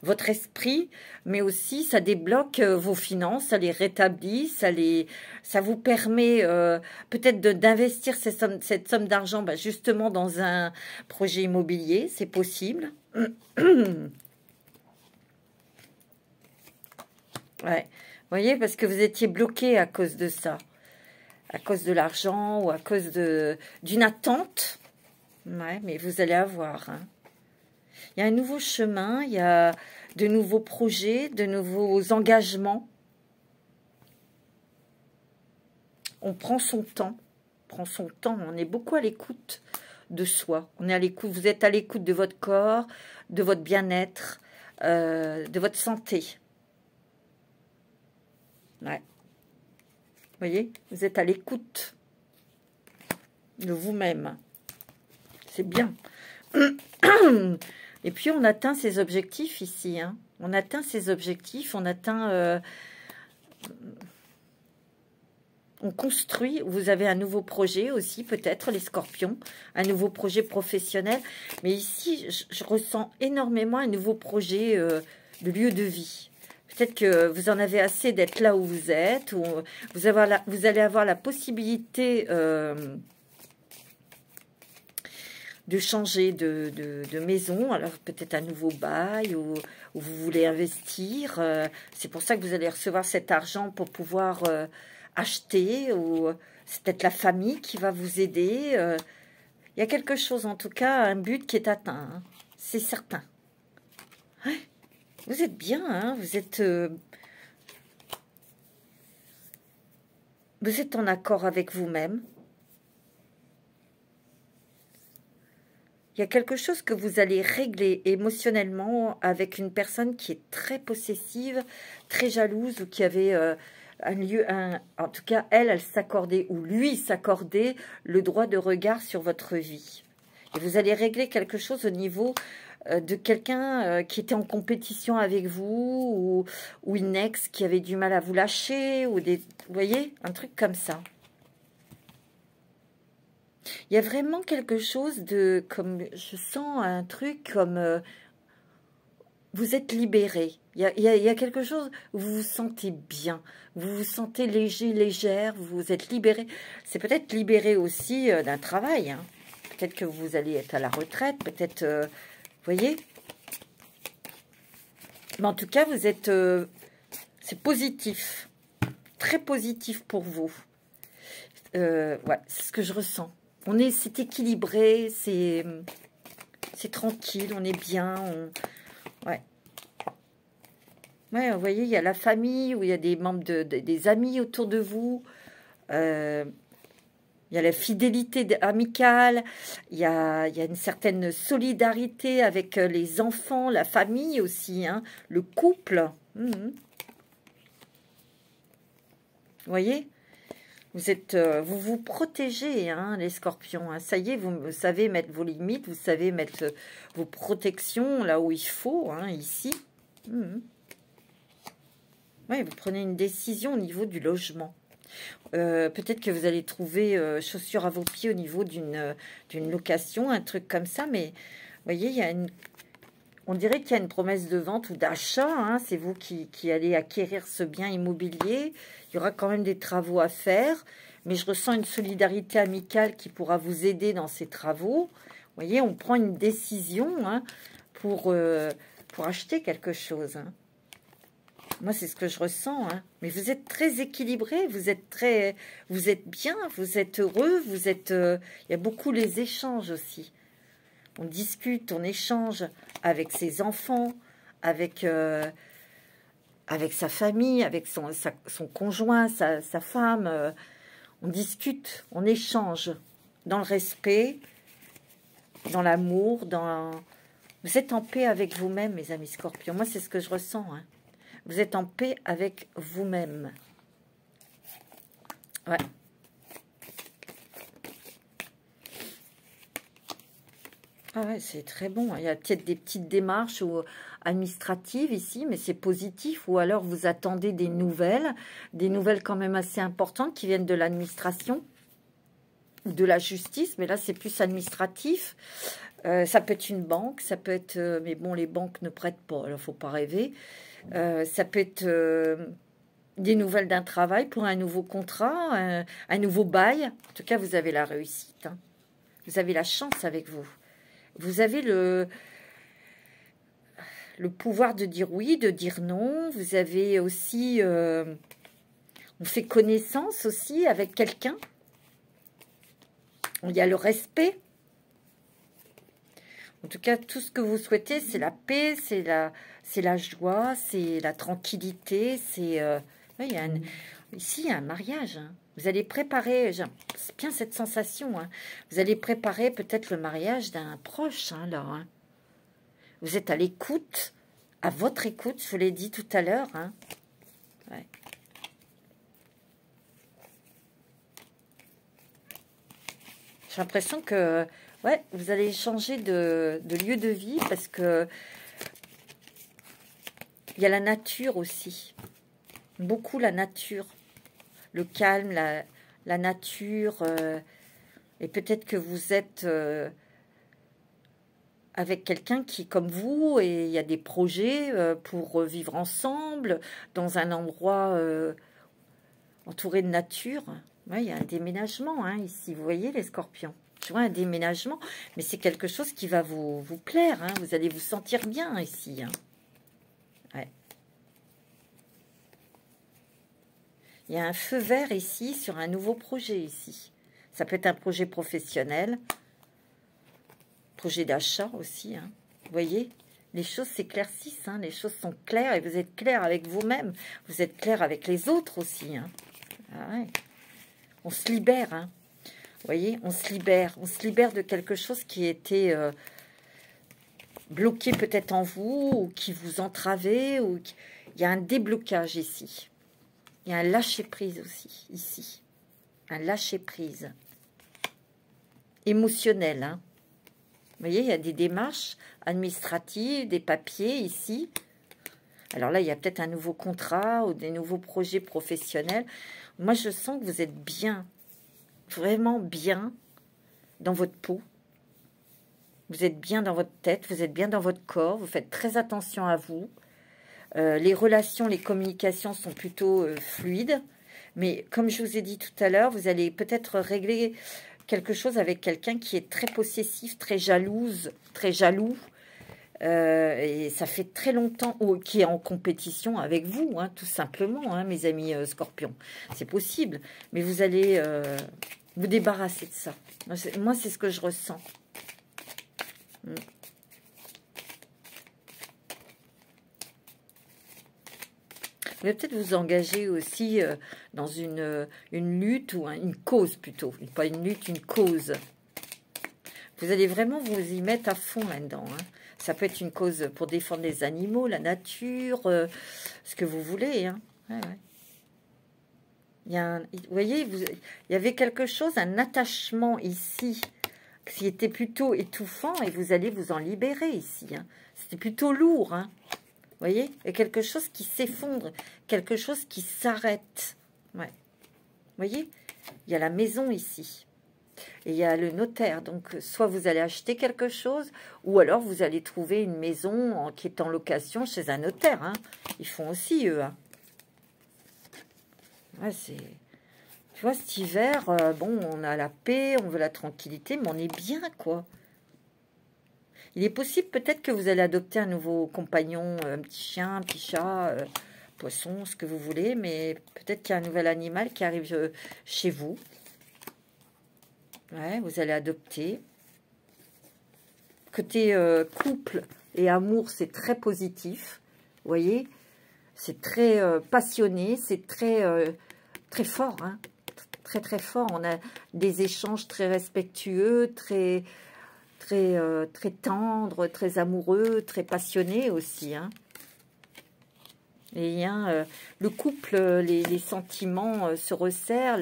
Votre esprit, mais aussi, ça débloque vos finances, ça les rétablit, ça vous permet peut-être d'investir cette somme d'argent justement dans un projet immobilier. C'est possible. Ouais. Vous voyez, parce que vous étiez bloqué à cause de ça. À cause de l'argent ou à cause d'une attente. Ouais, mais vous allez avoir. Hein. Il y a un nouveau chemin, il y a de nouveaux projets, de nouveaux engagements. On prend son temps. On est beaucoup à l'écoute de soi. On est à l'écoute. Vous êtes à l'écoute de votre corps, de votre bien-être, de votre santé. Ouais. Vous voyez, vous êtes à l'écoute de vous-même. C'est bien. Et puis, on atteint ses objectifs ici. Hein. On atteint ses objectifs, on atteint... on construit. Vous avez un nouveau projet aussi, peut-être, les scorpions. Un nouveau projet professionnel. Mais ici, je ressens énormément un nouveau projet de lieu de vie. Peut-être que vous en avez assez d'être là où vous êtes, ou vous allez avoir la possibilité de changer de maison, alors peut-être un nouveau bail, ou vous voulez investir. C'est pour ça que vous allez recevoir cet argent pour pouvoir acheter, ou c'est peut-être la famille qui va vous aider. Il y a quelque chose, en tout cas, un but qui est atteint, hein, c'est certain. Ouais, vous êtes bien, hein, vous êtes en accord avec vous-même. Il y a quelque chose que vous allez régler émotionnellement avec une personne qui est très possessive, très jalouse, ou qui avait en tout cas, elle s'accordait, ou lui s'accordait le droit de regard sur votre vie. Et vous allez régler quelque chose au niveau de quelqu'un qui était en compétition avec vous, ou une ex qui avait du mal à vous lâcher, ou vous voyez, un truc comme ça. Il y a vraiment quelque chose de, comme je sens un truc comme vous êtes libéré. Il y a quelque chose où vous vous sentez bien, vous vous sentez léger, légère, vous vous êtes libéré. C'est peut-être libéré aussi d'un travail. Hein. Peut-être que vous allez être à la retraite, peut-être, vous voyez. Mais en tout cas, vous êtes, c'est positif, très positif pour vous. Ouais, c'est ce que je ressens. C'est équilibré, c'est tranquille, on est bien. Ouais. Ouais, vous voyez, il y a la famille, où il y a des membres, des amis autour de vous. Il y a la fidélité amicale. Il y a une certaine solidarité avec les enfants, la famille aussi, hein, le couple. Vous voyez ? Vous vous protégez, hein, les scorpions. Hein. Ça y est, vous savez mettre vos limites, vous savez mettre vos protections là où il faut, hein, ici. Ouais, vous prenez une décision au niveau du logement. Peut-être que vous allez trouver chaussures à vos pieds au niveau d'une location, un truc comme ça. Mais vous voyez, on dirait qu'il y a une promesse de vente ou d'achat. Hein, c'est vous qui allez acquérir ce bien immobilier. Il y aura quand même des travaux à faire. Mais je ressens une solidarité amicale qui pourra vous aider dans ces travaux. Vous voyez, on prend une décision, hein, pour acheter quelque chose. Hein. Moi, c'est ce que je ressens. Hein. Mais vous êtes très équilibré, vous êtes bien, vous êtes heureux, il y a beaucoup les échanges aussi. On discute, on échange avec ses enfants, avec sa famille, avec son conjoint, sa femme. On discute, on échange dans le respect, dans l'amour, Vous êtes en paix avec vous-même, mes amis scorpions. Moi, c'est ce que je ressens. Hein. Vous êtes en paix avec vous-même. Ouais. Ah ouais, c'est très bon. Il y a peut-être des petites démarches administratives ici, mais c'est positif. Ou alors vous attendez des nouvelles quand même assez importantes qui viennent de l'administration ou de la justice. Mais là, c'est plus administratif. Ça peut être une banque, ça peut être... mais bon, les banques ne prêtent pas, alors il ne faut pas rêver. Ça peut être des nouvelles d'un travail pour un nouveau contrat, un nouveau bail. En tout cas, vous avez la réussite. Hein. Vous avez la chance avec vous. Vous avez le pouvoir de dire oui, de dire non. Vous avez aussi... on fait connaissance aussi avec quelqu'un. Il y a le respect. En tout cas, tout ce que vous souhaitez, c'est la paix, c'est la joie, c'est la tranquillité. Ici, il y a un mariage. Hein. Vous allez préparer, c'est bien cette sensation, hein. Vous allez préparer peut-être le mariage d'un proche, hein, là. Hein. Vous êtes à l'écoute, à votre écoute, je vous l'ai dit tout à l'heure. Hein. Ouais. J'ai l'impression que ouais, vous allez changer de lieu de vie parce que il y a la nature aussi. Beaucoup la nature. Le calme, la nature. Et peut-être que vous êtes avec quelqu'un qui, comme vous, et il y a des projets pour vivre ensemble dans un endroit entouré de nature. Ouais, il y a un déménagement hein, ici, vous voyez les scorpions. Je vois un déménagement, mais c'est quelque chose qui va vous plaire. Hein. Vous allez vous sentir bien ici. Hein. Ouais. Il y a un feu vert ici sur un nouveau projet ici. Ça peut être un projet professionnel, projet d'achat aussi. Hein. Vous voyez, les choses s'éclaircissent, hein. Les choses sont claires et vous êtes clair avec vous-même. Vous êtes clair avec les autres aussi. Hein. Ah ouais. On se libère. Hein. Vous voyez, on se libère de quelque chose qui était bloqué peut-être en vous ou qui vous entravait. Ou qui... Il y a un déblocage ici. Il y a un lâcher-prise aussi, ici. Un lâcher-prise émotionnel. Hein. Vous voyez, il y a des démarches administratives, des papiers ici. Alors là, il y a peut-être un nouveau contrat ou des nouveaux projets professionnels. Moi, je sens que vous êtes bien, vraiment bien dans votre peau. Vous êtes bien dans votre tête, vous êtes bien dans votre corps. Vous faites très attention à vous. Les relations, les communications sont plutôt fluides. Mais comme je vous ai dit tout à l'heure, vous allez peut-être régler quelque chose avec quelqu'un qui est très possessif, très jalouse, très jaloux. Et ça fait très longtemps qui est en compétition avec vous, hein, tout simplement, hein, mes amis scorpions. C'est possible, mais vous allez vous débarrasser de ça. Moi, c'est ce que je ressens. Vous allez peut-être vous engager aussi dans une lutte ou une cause plutôt. Pas une lutte, une cause. Vous allez vraiment vous y mettre à fond là-dedans. Hein. Ça peut être une cause pour défendre les animaux, la nature, ce que vous voulez. Hein. Ouais, ouais. Vous voyez, il y avait quelque chose, un attachement ici, qui était plutôt étouffant et vous allez vous en libérer ici. Hein. C'était plutôt lourd. Hein. Vous voyez, il y a quelque chose qui s'effondre, quelque chose qui s'arrête. Ouais. Vous voyez, il y a la maison ici. Et il y a le notaire. Donc, soit vous allez acheter quelque chose, ou alors vous allez trouver une maison qui est en location chez un notaire. Hein. Ils font aussi, eux. Hein. Ouais, c'est... Tu vois, cet hiver, bon, on a la paix, on veut la tranquillité, mais on est bien, quoi. Il est possible peut-être que vous allez adopter un nouveau compagnon, un petit chien, un petit chat, poisson, ce que vous voulez, mais peut-être qu'il y a un nouvel animal qui arrive chez vous. Ouais, vous allez adopter. Côté couple et amour, c'est très positif. Vous voyez, c'est très passionné, c'est très fort, hein. Très, très fort. On a des échanges très respectueux, très tendres, très amoureux, très passionnés aussi. Hein. Et le couple, les sentiments se resserrent.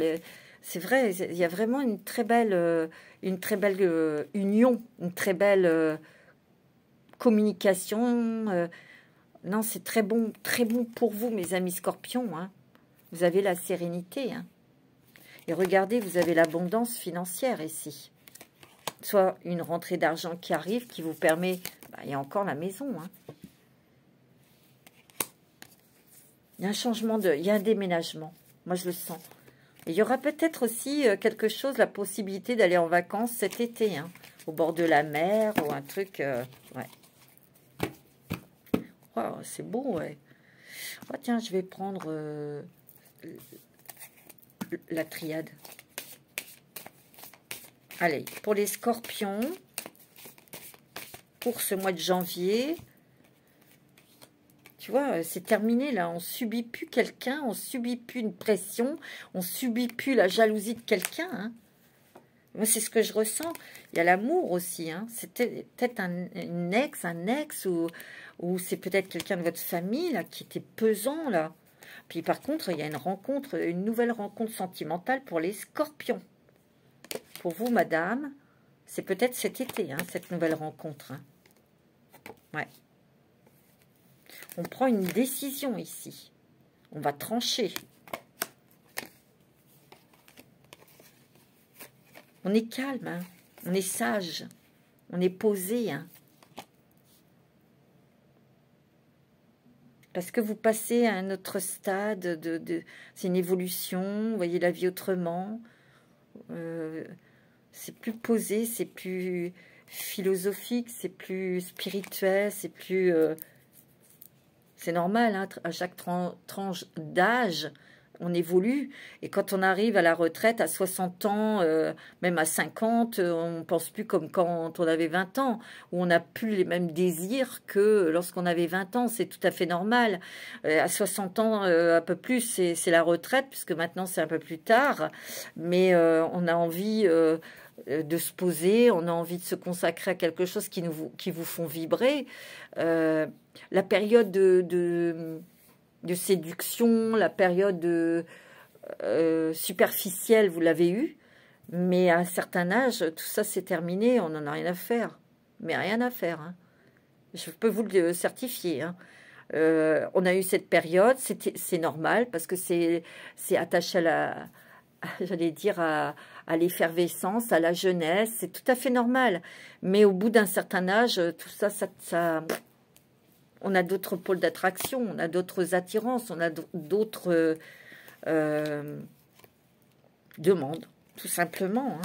C'est vrai, il y a vraiment une très belle union, une très belle communication. Non, c'est très bon pour vous, mes amis scorpions. Hein. Vous avez la sérénité. Hein. Et regardez, vous avez l'abondance financière ici. Soit une rentrée d'argent qui arrive, qui vous permet... Bah, il y a encore la maison. Hein. Il y a un changement il y a un déménagement. Moi, je le sens. Et il y aura peut-être aussi quelque chose, la possibilité d'aller en vacances cet été. Hein, au bord de la mer ou un truc... ouais. Wow, c'est beau, ouais. Oh, tiens, je vais prendre la triade. Allez, pour les scorpions, pour ce mois de janvier, tu vois, c'est terminé là. On ne subit plus quelqu'un, on ne subit plus une pression, on ne subit plus la jalousie de quelqu'un. Hein. Moi, c'est ce que je ressens. Il y a l'amour aussi. Hein. C'est peut-être un ex, ou c'est peut-être quelqu'un de votre famille là qui était pesant là. Puis par contre, il y a une nouvelle rencontre sentimentale pour les scorpions. Pour vous, madame, c'est peut-être cet été, hein, cette nouvelle rencontre. Hein. Ouais. On prend une décision ici. On va trancher. On est calme, hein. On est sage, on est posé. Hein. Parce que vous passez à un autre stade, c'est une évolution, vous voyez la vie autrement. C'est plus posé, c'est plus philosophique, c'est plus spirituel, c'est plus... c'est normal, hein, à chaque tranche d'âge, on évolue. Et quand on arrive à la retraite, à 60 ans, même à 50, on ne pense plus comme quand on avait 20 ans, où on n'a plus les mêmes désirs que lorsqu'on avait 20 ans. C'est tout à fait normal. À 60 ans, un peu plus, c'est la retraite, puisque maintenant c'est un peu plus tard. Mais on a envie... de se poser, on a envie de se consacrer à quelque chose qui vous font vibrer. La période de séduction, la période superficielle, vous l'avez eue, mais à un certain âge, tout ça c'est terminé, on n'en a rien à faire. Mais rien à faire. Hein. Je peux vous le certifier. Hein. On a eu cette période, c'est normal, parce que c'est attaché à la... j'allais dire à l'effervescence, à la jeunesse, c'est tout à fait normal. Mais au bout d'un certain âge, tout ça, on a d'autres pôles d'attraction, on a d'autres attirances, on a d'autres demandes, tout simplement. Hein.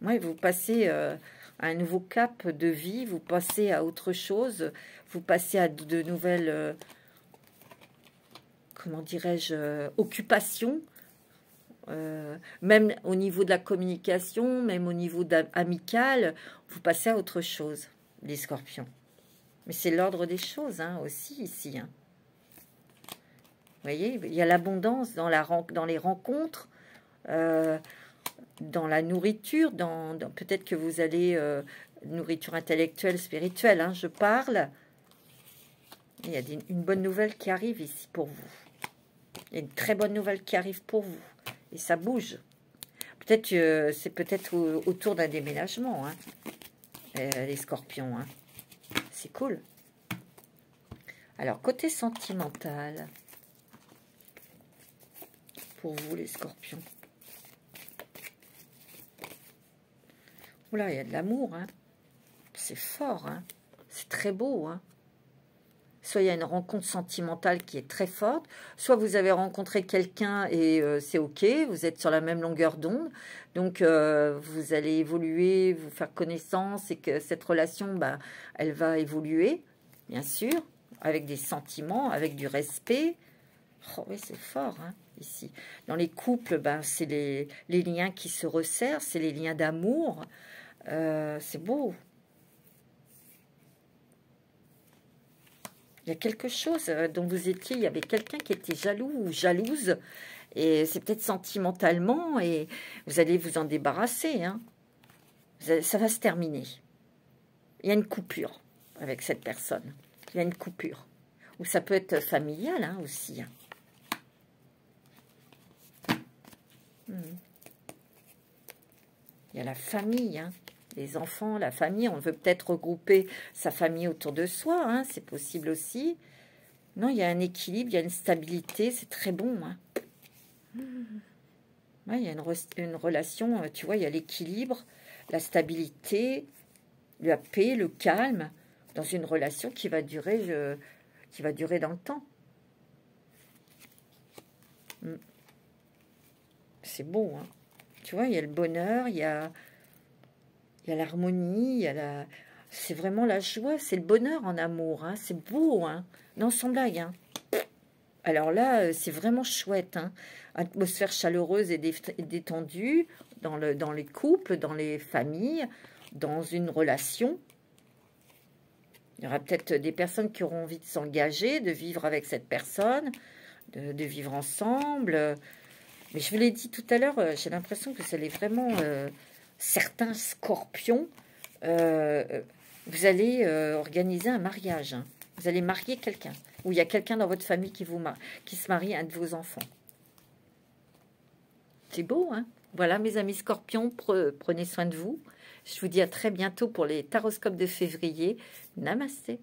Ouais, vous passez à un nouveau cap de vie, vous passez à autre chose, vous passez à de nouvelles, comment dirais-je, occupations. Même au niveau de la communication, même au niveau amical, vous passez à autre chose, les scorpions. Mais c'est l'ordre des choses hein, aussi ici. Hein. Vous voyez, il y a l'abondance dans les rencontres, dans la nourriture, peut-être que vous allez, nourriture intellectuelle, spirituelle, hein, je parle. Il y a une bonne nouvelle qui arrive ici pour vous. Il y a une très bonne nouvelle qui arrive pour vous. Et ça bouge. Peut-être c'est peut-être autour d'un déménagement, hein, les scorpions. Hein. C'est cool. Alors, côté sentimental, pour vous, les scorpions. Oula, il y a de l'amour. Hein. C'est fort. Hein. C'est très beau. Hein. Soit il y a une rencontre sentimentale qui est très forte, soit vous avez rencontré quelqu'un et c'est OK, vous êtes sur la même longueur d'onde, donc vous allez évoluer, vous faire connaissance et que cette relation, bah, elle va évoluer, bien sûr, avec des sentiments, avec du respect. Oh oui, c'est fort, hein, ici. Dans les couples, bah, c'est les liens qui se resserrent, c'est les liens d'amour, c'est beau. Il y a quelque chose dont vous étiez, il y avait quelqu'un qui était jaloux ou jalouse, et c'est peut-être sentimentalement, et vous allez vous en débarrasser. Hein. Ça va se terminer. Il y a une coupure avec cette personne. Il y a une coupure. Ou ça peut être familial hein, aussi. Hein. Il y a la famille, hein. Les enfants, la famille, on veut peut-être regrouper sa famille autour de soi, hein, c'est possible aussi. Non, il y a un équilibre, il y a une stabilité, c'est très bon. Hein. Ouais, il y a une relation, tu vois, il y a l'équilibre, la stabilité, la paix, le calme, dans une relation qui va durer dans le temps. C'est beau, hein. Tu vois, il y a le bonheur, il y a l'harmonie, c'est vraiment la joie, c'est le bonheur en amour, hein, c'est beau, hein, non, sans blague, hein. Alors là, c'est vraiment chouette, hein, atmosphère chaleureuse et détendue dans les couples, dans les familles, dans une relation. Il y aura peut-être des personnes qui auront envie de s'engager, de vivre avec cette personne, de vivre ensemble. Mais je vous l'ai dit tout à l'heure, j'ai l'impression que ça l'est vraiment... certains scorpions, vous allez organiser un mariage. Hein. Vous allez marier quelqu'un. Ou il y a quelqu'un dans votre famille qui se marie à un de vos enfants. C'est beau, hein? Voilà, mes amis scorpions, prenez soin de vous. Je vous dis à très bientôt pour les taroscopes de février. Namasté.